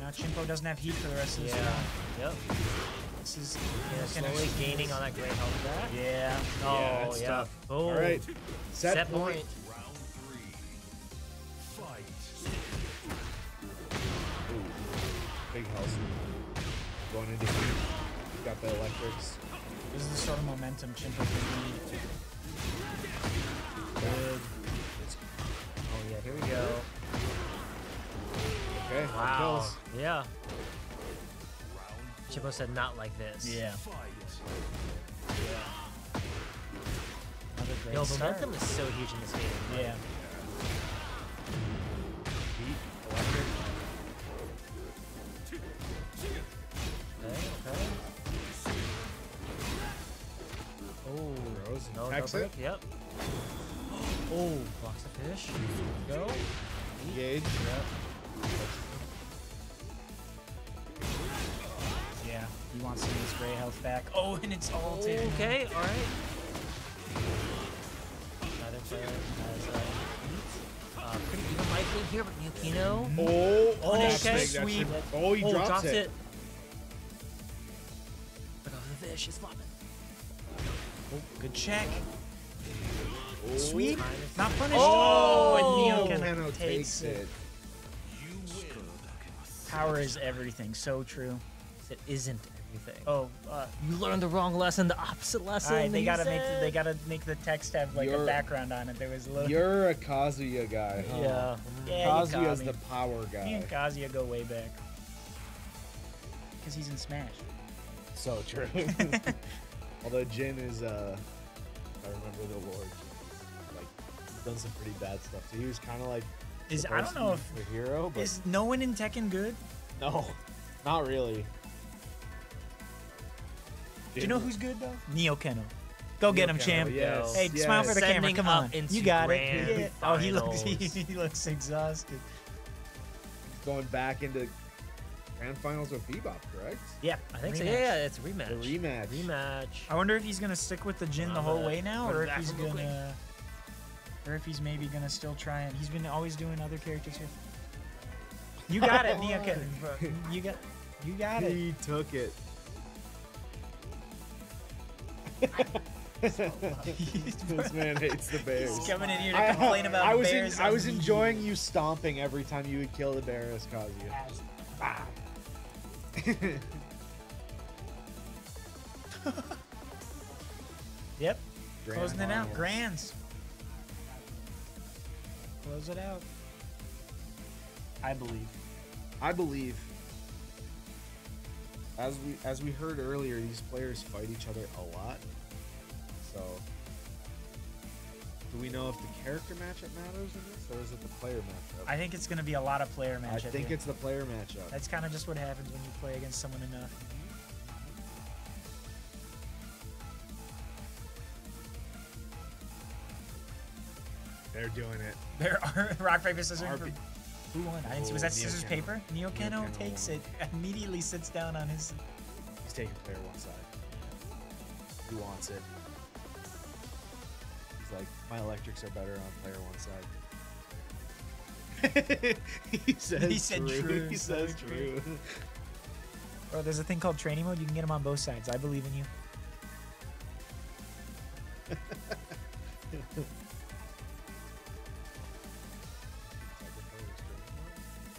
Now Chimpo doesn't have heat for the rest of this yeah. round. Yep. This is Slowly gaining on that great health back. Yeah. Oh, that's yeah. tough. Boom. All right. Set, point. Round 3. Fight. Ooh, big Hell Sweep. Going into heat. Got the electrics. This is the sort of momentum Chimpo can need. Good. Oh, yeah, here we go. Okay. Wow. Kills. Yeah. Chippo said not like this. Yeah. Another great Yo, start. momentum is so huge in this game. Yeah. Okay. Oh, Rose no exit. break. Yep. Oh, blocks the fish. Go. Engage. Yeah. He wants some of his gray health back. Oh, and it's all taken. Okay, all right. Another player has pretty even likely here, but Yukino. Oh, Okay. that's Sweep. Oh, he drops it. Look at the fish, it's flopping. Oh, good check. Oh. Sweep. Not punished. Oh, and Neo Kano takes it. Power is everything. So true. It isn't everything. Oh, You learned the wrong lesson, the opposite lesson. all right. They he gotta said. make the text have like a You're- background on it. There was a little. You're a Kazuya guy, huh? Yeah. Yeah, Kazuya's you the got me. power Me and guy. Kazuya go way back. Because he's in Smash. So true. Although Jin is, if I remember the lore, like, he's done some pretty bad stuff. So he was kind of like, I don't know if the hero, but is no one in Tekken good? no, not really. Do you know who's good though? Neo Keno. Go get him, Keno, champ. yes, Hey, yes. smile for the camera. Sending Come up on. into You got it. grand Yeah. Oh, he looks finals. he looks exhausted. Going back into grand finals with Bebop, correct? Yeah, I think so. rematch. Yeah, it's a rematch. The rematch. Rematch. I wonder if he's gonna stick with the Jin the whole way now, or if he's gonna, or if he's maybe gonna still try and he's been always doing other characters here. You got it, Neo Keno. You got it. He took it. This man hates the bears. He's coming in here to complain about bears. I was enjoying you stomping every time you would kill the bear as Kazuya. Yep. Grand Closing it out. finals. Grands. Close it out. I believe. I believe, as we heard earlier, these players fight each other a lot. So, do we know if the character matchup matters in this, or is it the player matchup? I think it's gonna be a lot of player I matchup. think here. it's the player matchup. That's kind of just what happens when you play against someone enough. They're doing it. There are rock paper scissors. RP. Who won? I didn't see. Was that Neo scissors Keno. paper? Neo Keno Keno takes won. it. Immediately sits down on his. He's taking player one side. He wants it. He's like, my electrics are better on player one side. he said true, He so says true. true. Bro, there's a thing called training mode. You can get them on both sides. I believe in you.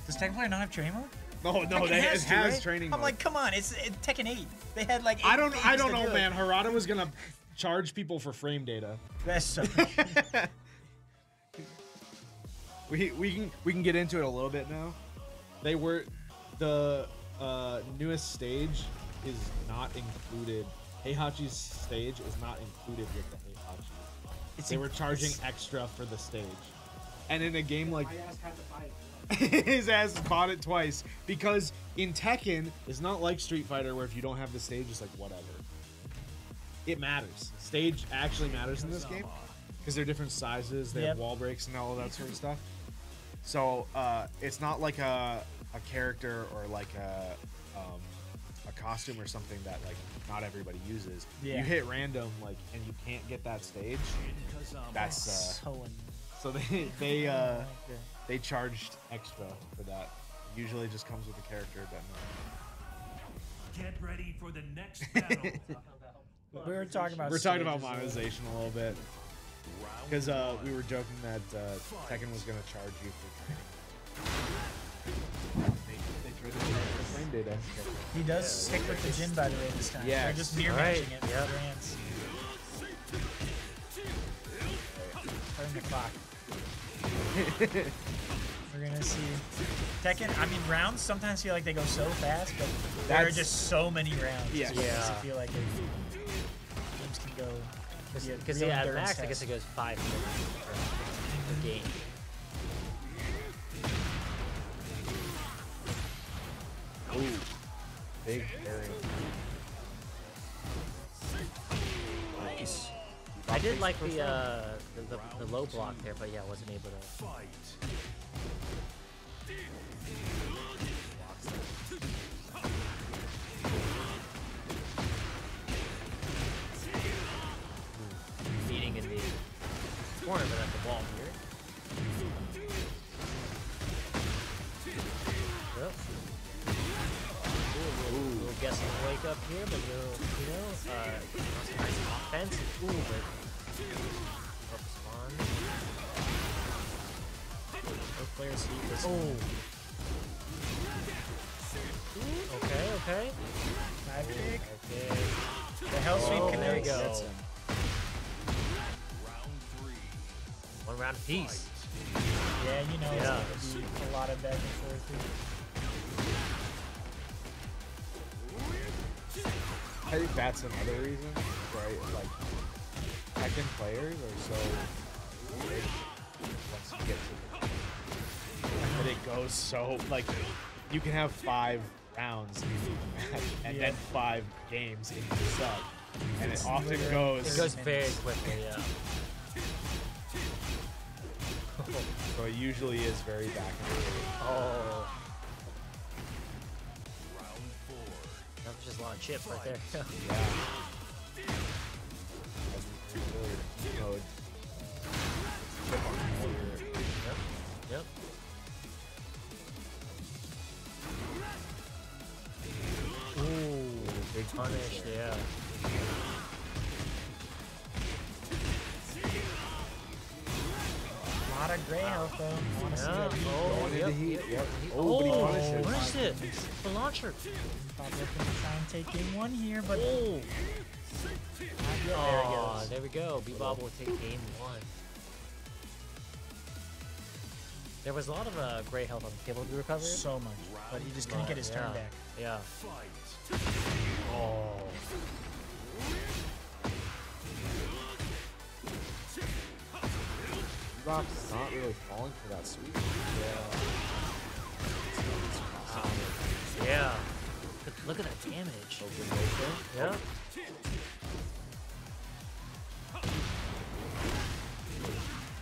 Does Tekken Player not have training mode? No, Tekken it has has to, right? training I'm mode. like, come on, it's Tekken 8. They had like. I 8 don't pages to know, do it. man. Harada was gonna charge people for frame data. That's so. We can get into it a little bit now. They were the newest stage is not included. Heihachi's stage is not included with the Heihachi. They were charging extra for the stage, and in a game like his ass bought it twice because in Tekken it's not like Street Fighter where if you don't have the stage it's like whatever. It matters. Stage actually matters in this game because they're different sizes. They have wall breaks and all of that sort of stuff. So it's not like a character or like a costume or something that like not everybody uses. Yeah. You hit random like and you can't get that stage. That's so they charged extra for that. Usually it just comes with the character, but no. Get ready for the next battle. We were talking about. We're talking about stages, monetization a little bit because we were joking that Tekken was going to charge you for training. They tried to charge for frame data. He does stick with the Jin, by the way, this time. Yeah. They're just mirror Right. matching it for Yep. grants. Turn the clock. We're gonna see Tekken. I mean, rounds sometimes feel like they go so fast, but there are That's- just so many rounds. Yeah. It makes Yeah. it feel like games can go. Because yeah, at max, I guess it goes 5 minutes per game. Ooh, big area. Nice. I did like the low block there, but yeah, I wasn't able to. Meeting in the corner, but at the wall here. Yep. We'll get some wake up here, but nice offense. Ooh, but focus on. Both players heat this. Oh. Okay, okay. Dive kick. Okay. The hell sweep Oh, connects. there we go. That's him. One round apiece. Yeah, you know Yeah. it's gonna be a lot of back and forth here. I think that's another reason, right? Like, Tekken players are so once you get to but it goes so like you can have 5 rounds in each match and then 5 games in each sub, and it often It goes goes very quickly, yeah. so it usually is very back and forth. Oh. That was just a lot of chip right there. Yeah. You know, chip on all your Yep. Ooh, big punish, yeah. A lot of gray health though. I want to see that heat. Going into heat. Yep. Oh, but he Oh, punishes. punished it. The launcher. Bob looking to try and take game 1 here, but Oh. not yet. There he Aw, goes. there we go. Bebob will take game 1. There was a lot of gray health on the table to recover. So much, but he just couldn't get his turn back. Yeah. Oh. Bebop's not really falling for that sweep. Yeah. Look at that damage. Yeah.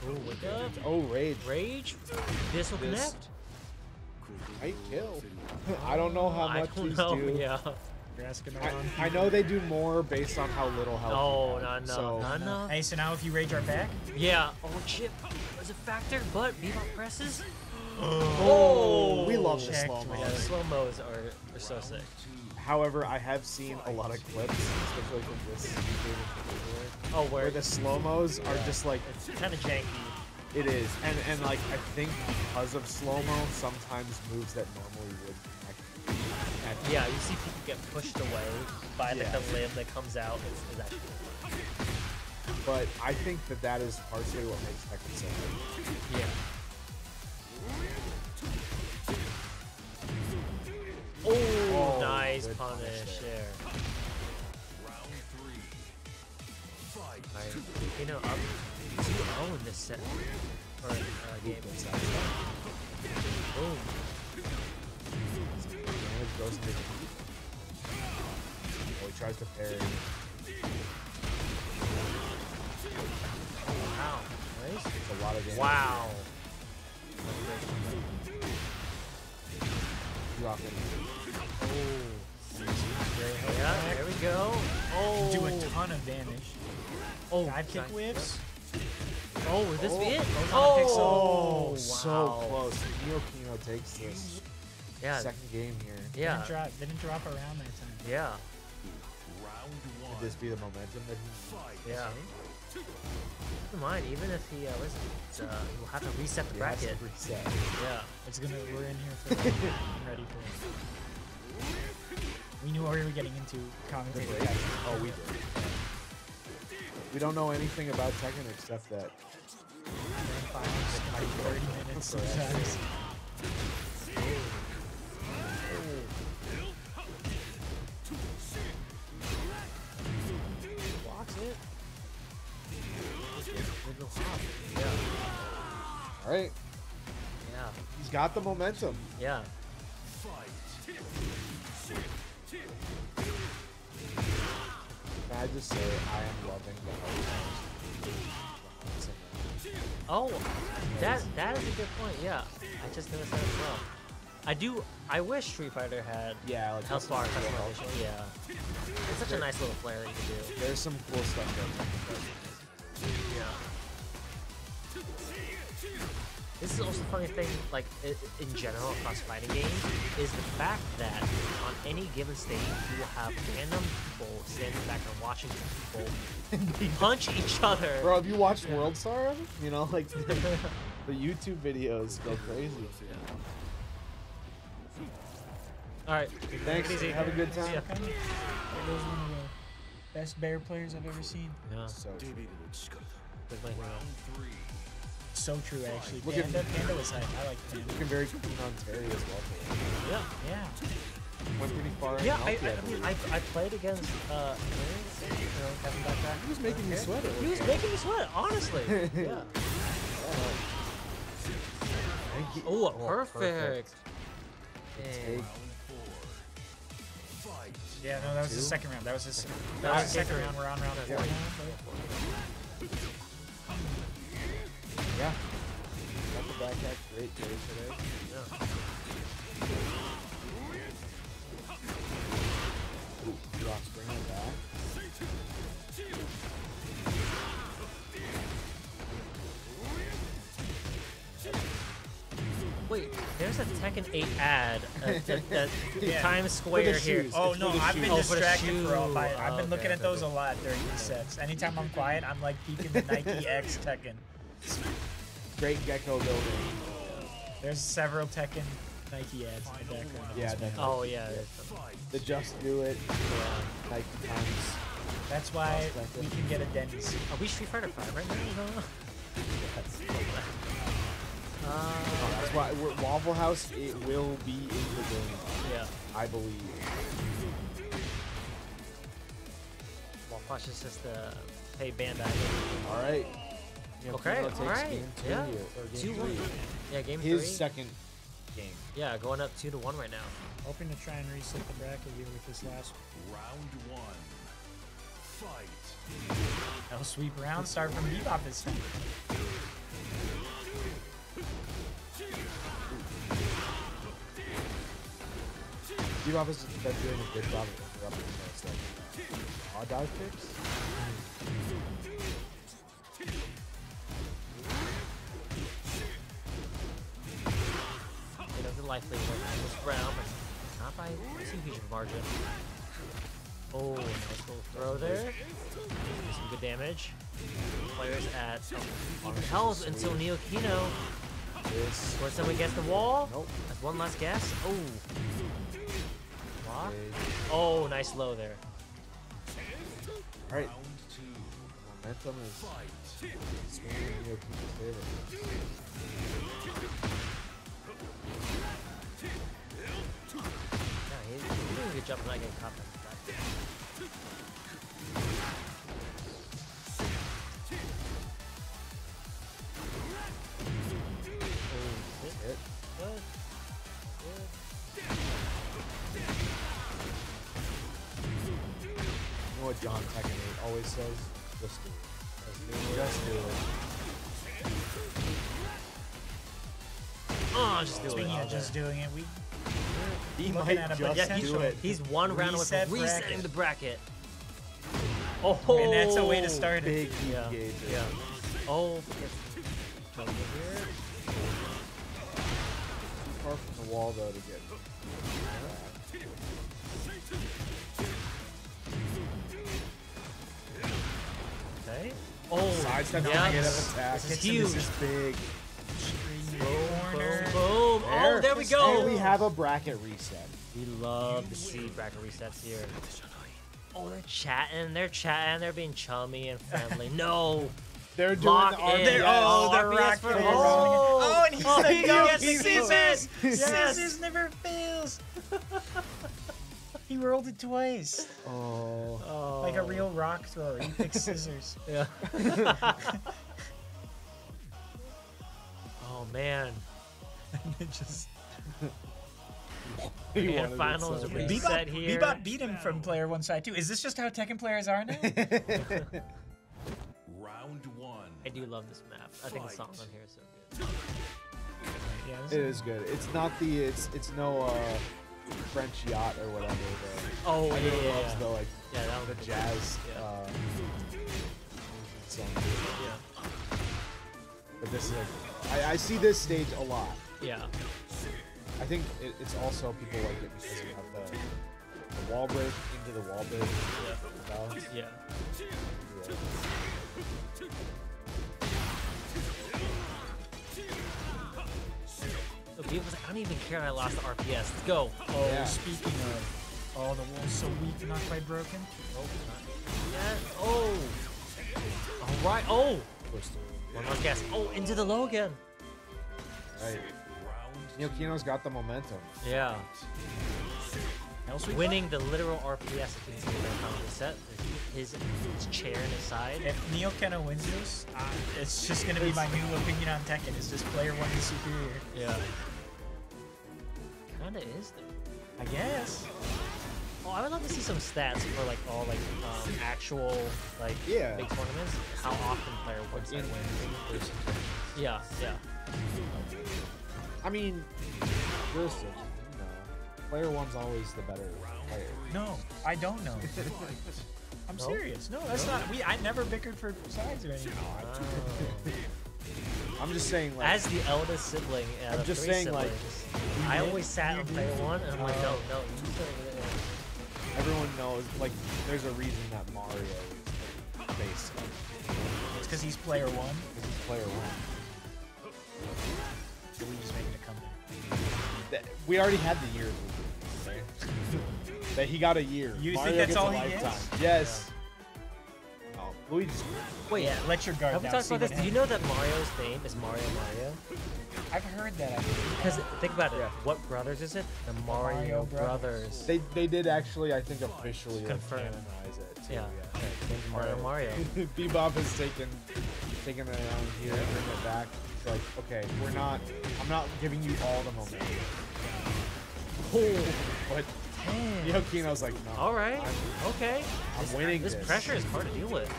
Oh, wake up. Oh, rage. Rage. This will connect. Might kill. I don't know how I much don't these know. do. Yeah. You're asking around. I know they do more based on how little health. Oh, you have, no, so no, no. Hey, so now if you rage our back, Yeah. Oh, chip was a factor, but Bebop presses. Oh, we love the checked slow with Yeah, mo. the slow mos are so sick. However, I have seen a lot of clips, especially from this game in particular, Oh, where the slow mos are just like it's kind of janky. it is, and like I think because of slow mo, sometimes moves that normally would connect. Yeah, you see people get pushed away by like Yeah. the limb that comes out. It's actually But I think that is partially what makes Tekken so good. yeah. Oh, nice good punish punish there. Alright, you know, up 2-0 in this set or game. Boom. Damage goes into the heat. Oh, he tries to parry. Wow. Nice. It's a lot of damage. Wow. Drop it. Yeah, there we go. Oh. do a ton of damage. Oh, Dive kick nice. whiffs. Oh, is this it? Oh, wow. So close. Neo Kino takes this Yeah. second game here. Yeah. Didn't drop around that time. Yeah. Could this be the momentum that he Yeah. Keep in mind, even if he we'll have to reset the he has to bracket. reset? Yeah. We're in here for it. I'm ready for it. We knew what we were getting into commentating. Oh, we did. We don't know anything about Tekken except that. Finals, like 30 minutes sometimes. Blocks it. Little hop. Yeah. All right. Yeah. He's got the momentum. Yeah. Can I just say I am loving the Oh, that is a good point. Yeah, I just noticed that as well. I wish Street Fighter had like health bar customization. Yeah, it's such a nice little flair that you can do. There's some cool stuff there. Yeah. This is also a funny thing, like in general across fighting games, is the fact that on any given stage you will have random people standing back and watching people punch each other. Bro, have you watched World Star? You know, like the YouTube videos go crazy. All right, thanks. easy. Have a good time. Yeah. That was one of the best bear players I've ever seen. Yeah. So true. That's my hero. So true, actually. Look at- Panda was hype. I like Panda. Looking very clean on Terry as well. Yeah. Yeah. Went pretty far. Yeah, in I healthy, mean, believe. I played against Kevin Backtrack. He was making me sweat. He was making me sweat, honestly. Yeah. Oh, perfect. Dang. Yeah, no, that was the second round. That was the second round. We're on round 4 now. Yeah. Got the back act. Great day today. Yeah. Rock's bringing it back. Wait, there's a Tekken 8 ad at Yeah. Times Square here. shoes. Oh It's no, for the I've been shoes. Oh, for the distracted for all shoe. my. I've been Oh, looking okay, at those okay. a lot during these sets. Anytime I'm quiet, I'm like peeking the Nike X Tekken. Great gecko building. There's several Tekken Nike ads in the background. of Yeah, this one. definitely. Oh yeah. The Just Do It. Nike times. That's why we can get a Denny's. Are we Street Fighter 5 right now? That's why Waffle House, it will be in the game. Yeah. I believe. Well, Fosh is just pay Bandai. All right. Okay, Kino takes all right. game 2 Yeah. here, or game 2-1. 3. Yeah, game His 3. second game. Yeah, going up 2-1 right now. Hoping to try and reset the bracket here with this last. Round 1. Fight. I'll sweep around. Start from Bebop this time. Bebop has been doing a good job of interrupting those like odd dive picks. You know, the likely was Brown, but not by too huge of a margin. Oh, nice little throw there. Some good damage. Players at on health until Neo Kino. This Or someone gets the wall. Nope. That's one last guess. Oh. Block. is Oh, nice low there. all right. Round 2. Momentum is Fight. swinging in Neo Kino's favor. Yeah, he's doing a good job of not getting caught. Hit. Good. You know what John Tekken 8 always says? Just do it. Just do it. Oh, just do Speaking it. of just doing it, we He Looking might at a just Yeah, he's, do it. he's one round with Reset resetting bracket. the bracket. Oh, and that's a way to start it. Big Yeah, gauge. yeah. Oh, gets trouble here. Far from the wall though to get. Okay. Oh, Sidestep to yeah. get up attack. This is This huge. is big. corner. Boom. Oh, there we go. And we have a bracket reset. We love to see bracket resets here. Oh, they're chatting. They're chatting. They're being chummy and friendly. No. They're doing Lock the in. RPS. They're, oh, they're RPS rocking. for it. all. Oh, and he's Oh, like, he yo, gets the scissors. Yes. Scissors never fails. He rolled it twice. Oh. Like a real rock thrower. He picked scissors. Yeah. Oh man. It just... He And wanted it finals so reset bad. here. Bebop beat him from player one side too. Is this just how Tekken players are now? Round one. I do love this map. I think the song on here is so good. Yeah, this It is good. It's not the it's no French yacht or whatever. Oh The, everyone yeah. loves the like Yeah, that the was jazz Yeah. song. Yeah. But this is like I see this stage a lot. Yeah. I think it's also people like it because you have the wall break into the wall break. Yeah. So people was like, I don't even care I lost the RPS. Let's go. Oh, Yeah. speaking of, oh, the wall's so weak and not quite broken. Yeah. Oh. All right. Oh. One more guess. Oh, into the low again. Right. Neil Kino's got the momentum. Yeah. Else we Winning the literal RPS against the final reset. His chair in his side. If Neo Keno wins this, it's just gonna be my new opinion on Tekken. It's just player one is superior. Yeah. Kinda is though. I guess. Oh, I would love to see some stats for like all like actual like Yeah. big tournaments. How often player wins In that win. person. Yeah, yeah. I mean, listen, player one's always the better player. No, I don't know. I'm No? serious. No, that's not. I never bickered for sides or anything. I'm just saying, like, As the eldest sibling out I'm of just three saying, like, siblings, I always sat on player one and I'm like, no, you start with it. everyone knows, like, there's a reason that Mario is like, based on It's because he's player one. because he's player one. So we just making a comeback. We already had the years with him, okay? That he got a year. You think Mario that's gets all a he lifetime. gets? Yes. Oh, Luigi's. Wait, Yeah, let your guard have we down. talked See about this? what Do you happens. know that Mario's name is Mario? I've heard that. Because think about it. Yeah. What brothers is it? The Mario, Mario Brothers. They did actually, I think, officially like, Confirm. canonize it. Too, Yeah. yeah. Named Mario Mario. Bebop has taken it around here and bring it back. It's like, okay, I'm not giving you all the momentum. But Yokino's like, no. All right. Okay. I'm winning This this. pressure is hard to deal with.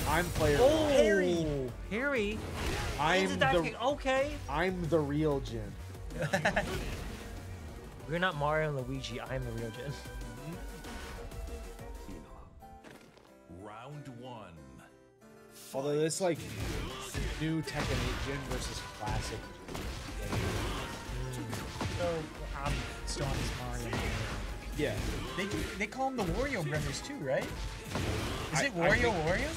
I'm player Oh, one. Harry. I'm the Okay. I'm the real Jin. We're not Mario and Luigi. I'm the real Jin. Round one. Although this like new Tekken 8 Jin versus classic Jin. So I'm still on this Mario. Yeah. They call them the Wario brothers too, right? Is it I Wario think- Wario?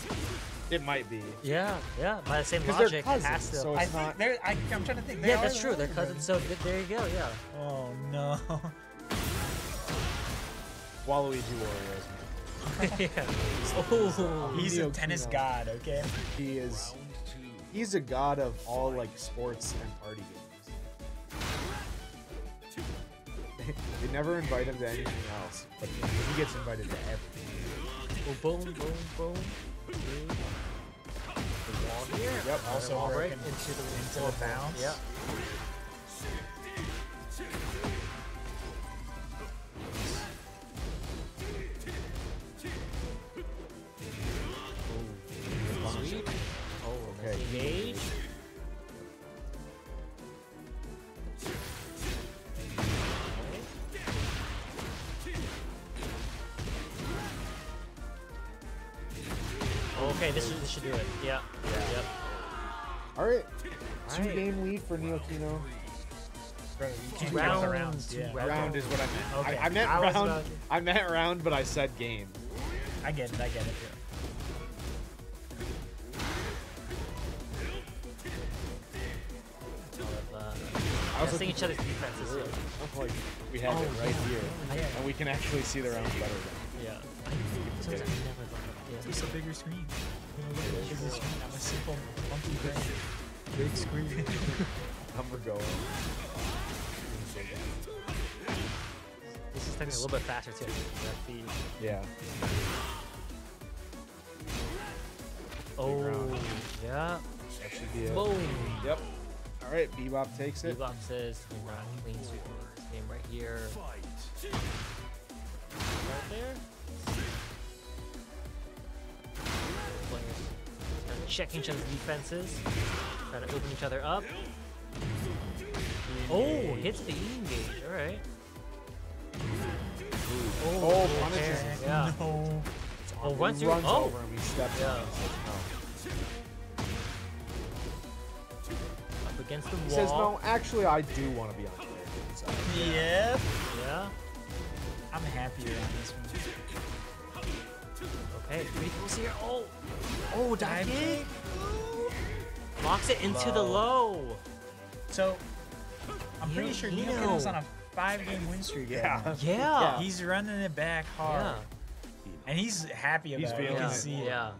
It might be. Yeah, yeah. By the same Because they're logic, it cousins, has to. so I it's think not. they're. I'm trying to think. They Yeah, are that's the true. They're Wario cousins. brothers. So there you go. Yeah. Oh no. Waluigi Wario is yeah. Oh. He's a Neo tennis Kino. god, okay? He is. He's a god of all like sports and party games. They never invite him to anything else, but he gets invited to everything. Boom, boom, boom, boom. The wall here. Yep. Also Wall break broken into the bounce. Yeah. Sweet. Oh, Okay. engage. Okay, this should do it. Yeah. Yep. All right. All right. 2-game lead for Neo Kino. Can't Round, count the rounds. two Yeah. rounds. Round is what I meant. Okay. I meant I was round. about to- I meant round, but I said game. I get it. I was Testing looking each other's defenses here. I'm like, we have it right here, and we can actually see the rounds better. Then. Yeah. Sometimes I never thought of Just a bigger screen. You know, look at the bigger screen. I'm a simple monkey brain. Big screen. I'm going. This is taking a little bit faster too. That speed. Yeah. Oh, yeah. That should be it. Boom. Yep. All right, Bebop takes it. Bebop says, we're not clean sweep this game right here. Right there. Players kind of checking each other's defenses, trying to open each other up. Oh, hits the E engage. All right. Oh, punishes okay. him. Yeah. No. Oh, runs through. Runs Oh. over him. He steps Yeah. on him. Says no. Up against the He wall. says no. Actually, I do want to be on the side. Yep. Yeah. I'm happier on this one. Okay, pretty close here. Oh. Oh, dive Dive kick. kick. Locks it into the low. So, I'm pretty sure Neo. Neokino's on a 5-game win streak. right Yeah. now. Yeah. He's running it back hard. Yeah. And he's happy about He's it. You feeling can it. see it. Yeah.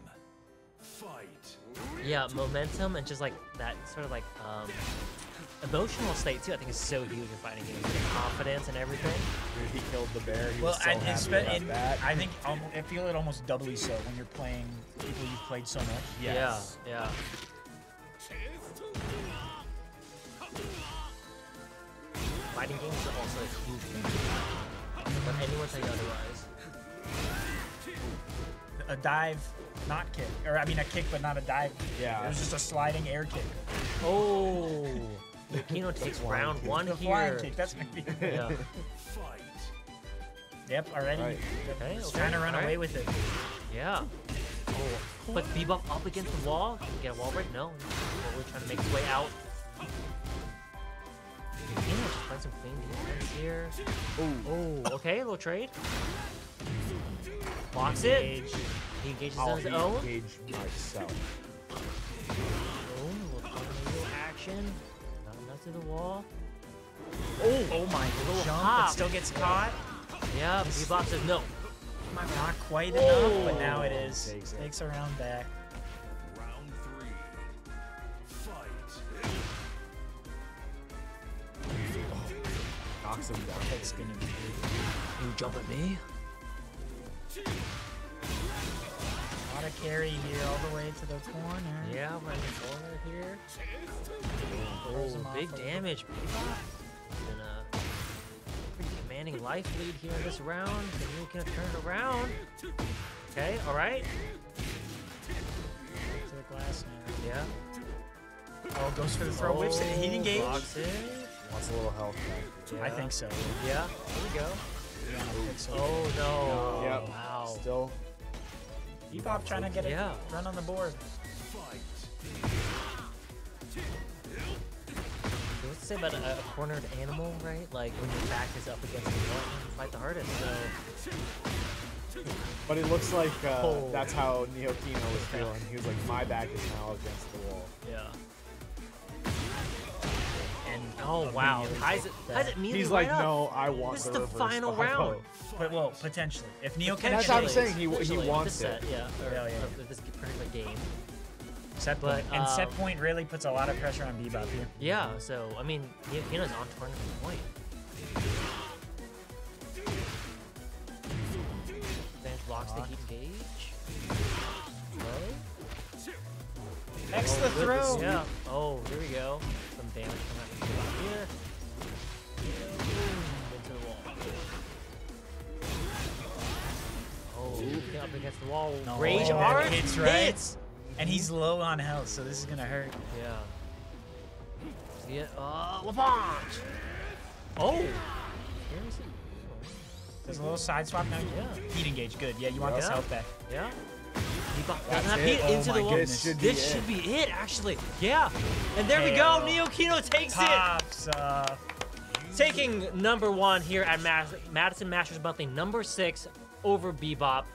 Yeah, momentum and just like that sort of like emotional state too. I think is so huge in fighting games. Like confidence and everything. Dude, he killed the bear. He Well, was so and happy it's about that. I think I feel it almost doubly so when you're playing people you've played so much. Yes. Yeah. Yeah. Fighting games are also a huge thing. But anyone tell you otherwise. A dive, not kick, or I mean a kick but not a dive. Yeah. It was just a sliding air kick. Oh. Yukino takes round one The here. flying kick. That's maybe. Yeah. Yep, already. Right. Okay, He's okay, trying to run alright. away with it. Yeah. Oh, but Bebop up against the wall. Can he get a wall break? No. We're trying to make his way out. Yukino just playing some clean defense here. Oh, okay, a little trade. Blocks it. He engages on his own. engage myself. Boom, little tornado action. Not enough to the wall. Oh my Little jump, hop. it still gets caught. Yeah, Bebop says no. Not quite enough, but now it is. Takes it. Takes a round back. Round 3. Fight. Knocks him down. That's gonna be You jump at me? a lot of carry here all the way to the corner. Yeah, right in the corner here. Throws him Oh, off big a little. damage, Bebop. And pretty commanding life lead here in this round. And you can turn it around. Okay, alright. To the glass now. Yeah. Oh, goes for the throw, whips it, heat engage. Blocks it. Wants a little health back. I think so. Yeah, here we go. Yeah, Oh no. Yep. Wow. Still. Bebop trying to get it Yeah. run on the board. What's to say about a cornered animal, right? Like when your back is up against the wall, you fight the hardest. So But it looks like Oh. that's how Neokino was feeling. He was like, my back is now against the wall. yeah. And Oh wow. Ties it immediately He's right like, up. no, I want This is the the reverse final 5-0. round. but well, potentially. If Neo can That's what I'm actually saying. He Potentially, wants with this it. set, yeah. Or, Yeah, yeah. of this particular game. set But, point, and set point really puts a lot of pressure on Bebop here. Yeah, so I mean, Neokino's on tournament point. Advantage blocks the heat engage. Low. X the throw. Yeah. Oh, here we go. Some damage coming out from here. Boom, into the wall. Oh, get up against the wall. No. Rage Oh, art hits, right? hits. And he's low on health, so this is gonna hurt. Yeah. See it? LaPonge! Oh! Here is it? There's a little side swap now. Yeah. Heat engage, good. Yeah, you want this Yeah. health back. Yeah. Bebop That's doesn't have it? heat Oh into my the wall. goodness. This should be it, actually. Yeah. And there we go. Neokino takes it. Pops Taking number one here at Madison Masters Monthly, number 6 over Bebop.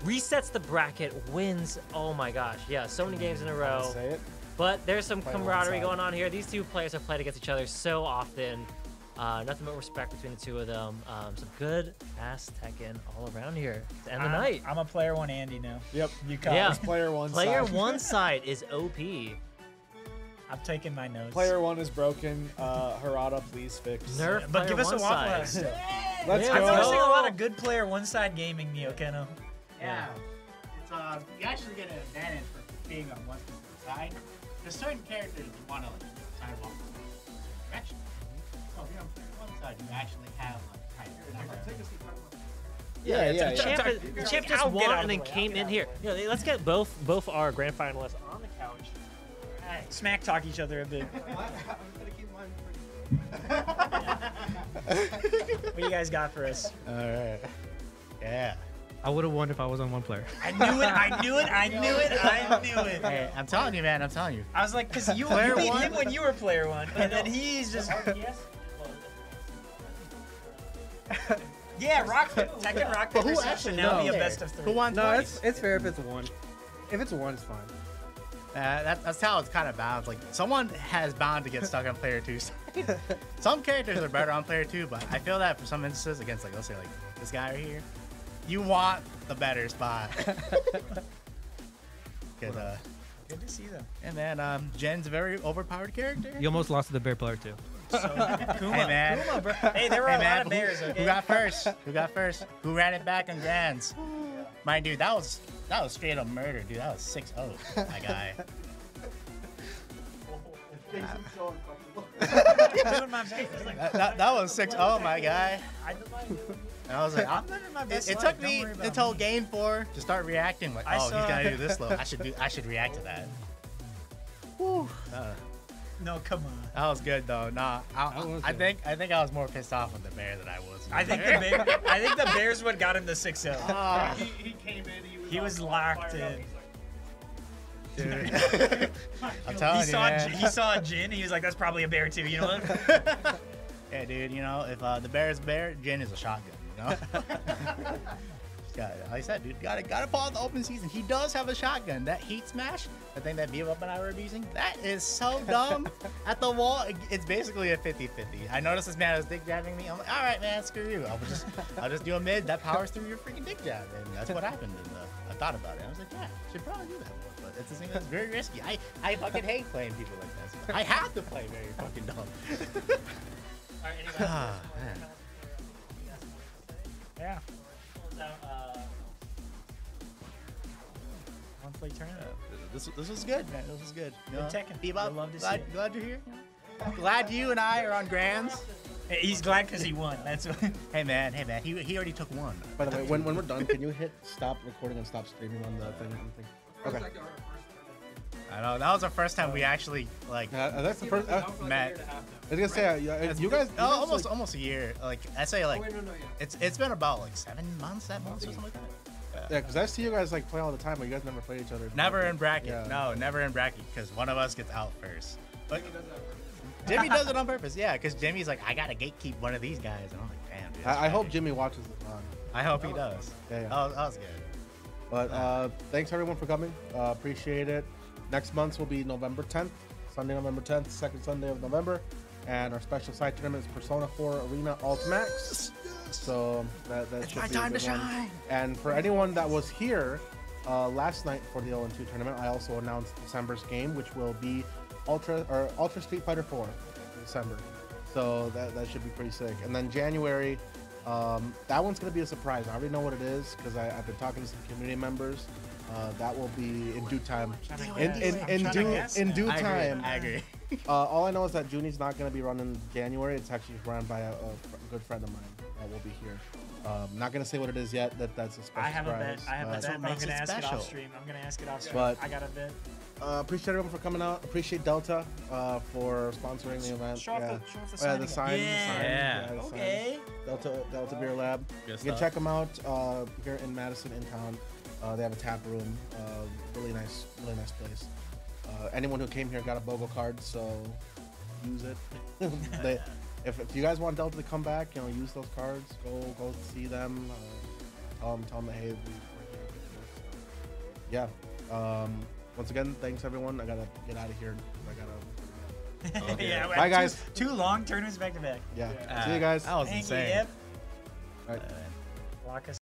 Resets the bracket, wins. Oh my gosh. Yeah, so many games in a row. Say it. But there's some Play camaraderie alongside. going on here. These two players have played against each other so often. Nothing but respect between the two of them. Some good ass Tekken all around here to end the night. I'm a player one Andy now. Yep. You call Yeah. Player one. Player side. one side is OP. I'm taking my notes. Player one is broken. Harada, please fix. Nerf But player give us a one waffle side. house. Let's Yeah, I'm go. noticing a lot of good player one side gaming, Neo Keno. Yeah. It's you actually get an advantage for being on one specific side. There's certain characters you want to like sidewalk direction. So if you're on one side, you actually have like Yeah. The champ just I'll get won out of and the then way, came in here. You know, let's get both our grand finalists on the couch. Smack talk each other a bit. What you guys got for us? All right. Yeah. I would have won if I was on one player. I knew it. I knew it. I knew it. I knew it. Hey, I'm telling you, man. I'm telling you. I was like, because you Player beat one? him when you were player one, and then he's just. Yeah, Tekken Rock Paper Scissors should now be a best of three. Who won No, twice? it's fair if it's a one. If it's a one, it's fine. That's how it's kind of balanced. Like, someone has bound to get stuck on player two. Some characters are better on player two, but I feel that for some instances against, like, let's say, like, this guy right here, you want the better spot. Good to see them. And man, Jen's a very overpowered character. You almost lost to the bear player too. So, Kuma, Hey, man. Kuma, bro. Hey, there were a lot of bears. Okay? Who got first? Who got first? Who ran it back in grands? My dude, that was straight up murder, dude. That was 6-0, my guy. that was 6-0, my guy. And I was like, it took me until game 4 to start reacting. Like, he's gonna do this low. I should react to that. Whew. No, come on. That was good though. Nah, I think I was more pissed off with the bear than I was. I think the Bears would got him the 6-0. He came in. He was locked in. Dude. I'm telling you, man. He saw a Jin. He was like, "That's probably a bear too." You know what? Yeah, dude. You know, if the bear is bear, Jin is a shotgun. You know. Like I said, dude, gotta pull out the open season. He does have a shotgun. That heat smash, the thing that Bebop and I were abusing, that is so dumb. At the wall, it's basically a 50-50. I noticed this man was dick jabbing me. I'm like, all right, man, screw you. I'll just do a mid that powers through your freaking dick jab, and that's what happened. And I thought about it. I was like, yeah, I should probably do that more. But it's a thing that's very risky. I fucking hate playing people like that. I have to play very fucking dumb. All right, anyway. Ah, man. Yeah. One play tournament. This was good, man. This was good. You know, Tekken. Bebop, I'd love to see it. glad you're here. Glad you and I are on grands. Hey, he's glad because he won. That's what. Hey man. He already took one. By the way, when we're done, can you hit stop recording and stop streaming on the thing? Okay. I know that was the first time we actually like That's the first. met. I was gonna say, you guys. Almost a year. Like I say, like it's been about like 7 months or something like that. Yeah, because I see you guys like play all the time, but you guys never play each other. Never in bracket. Yeah. No, never in bracket because one of us gets out first. But Jimmy does it on purpose. Yeah, because Jimmy's like, I gotta gatekeep one of these guys, and I'm like, damn, dude. I hope Jimmy watches this on. I hope he does. Yeah. That was good. But thanks everyone for coming. Appreciate it. Next month will be November 10th, Sunday, November 10th, second Sunday of November, and our special side tournament is Persona 4 Arena Ultimax. So that should my be time a to good one. shine. And for anyone that was here last night for the 0-2 tournament, I also announced December's game, which will be Ultra Street Fighter 4 in December. So that should be pretty sick. And then January, that one's gonna be a surprise. I already know what it is because I've been talking to some community members. That will be in due time. In due time. I agree. All I know is that Junie's not going to be running January. It's actually run by a good friend of mine that will be here. Not going to say what it is yet. That's a special I have a bet. surprise, I have a but- bet. I'm going makes to it ask it special. off stream. I'm going to ask it off stream. But- I got a bet. Appreciate everyone for coming out. Appreciate Delta for sponsoring the event. Show off yeah. the Oh, yeah, the sign sign. again. The sign. Yeah. the sign. Okay. Delta Beer Lab. You can check them out here in Madison in town. They have a tap room. Really nice place. Anyone who came here got a BOGO card, so use it. If you guys want Delta to come back, use those cards. Go see them. Tell them that hey, we're here. Yeah. Once again, thanks everyone. I gotta get out of here. I gotta Okay. Yeah, we Bye, had guys. Two long tournaments back to back. Yeah. See you guys. That was Thank you, insane. Yep. All right. Lock us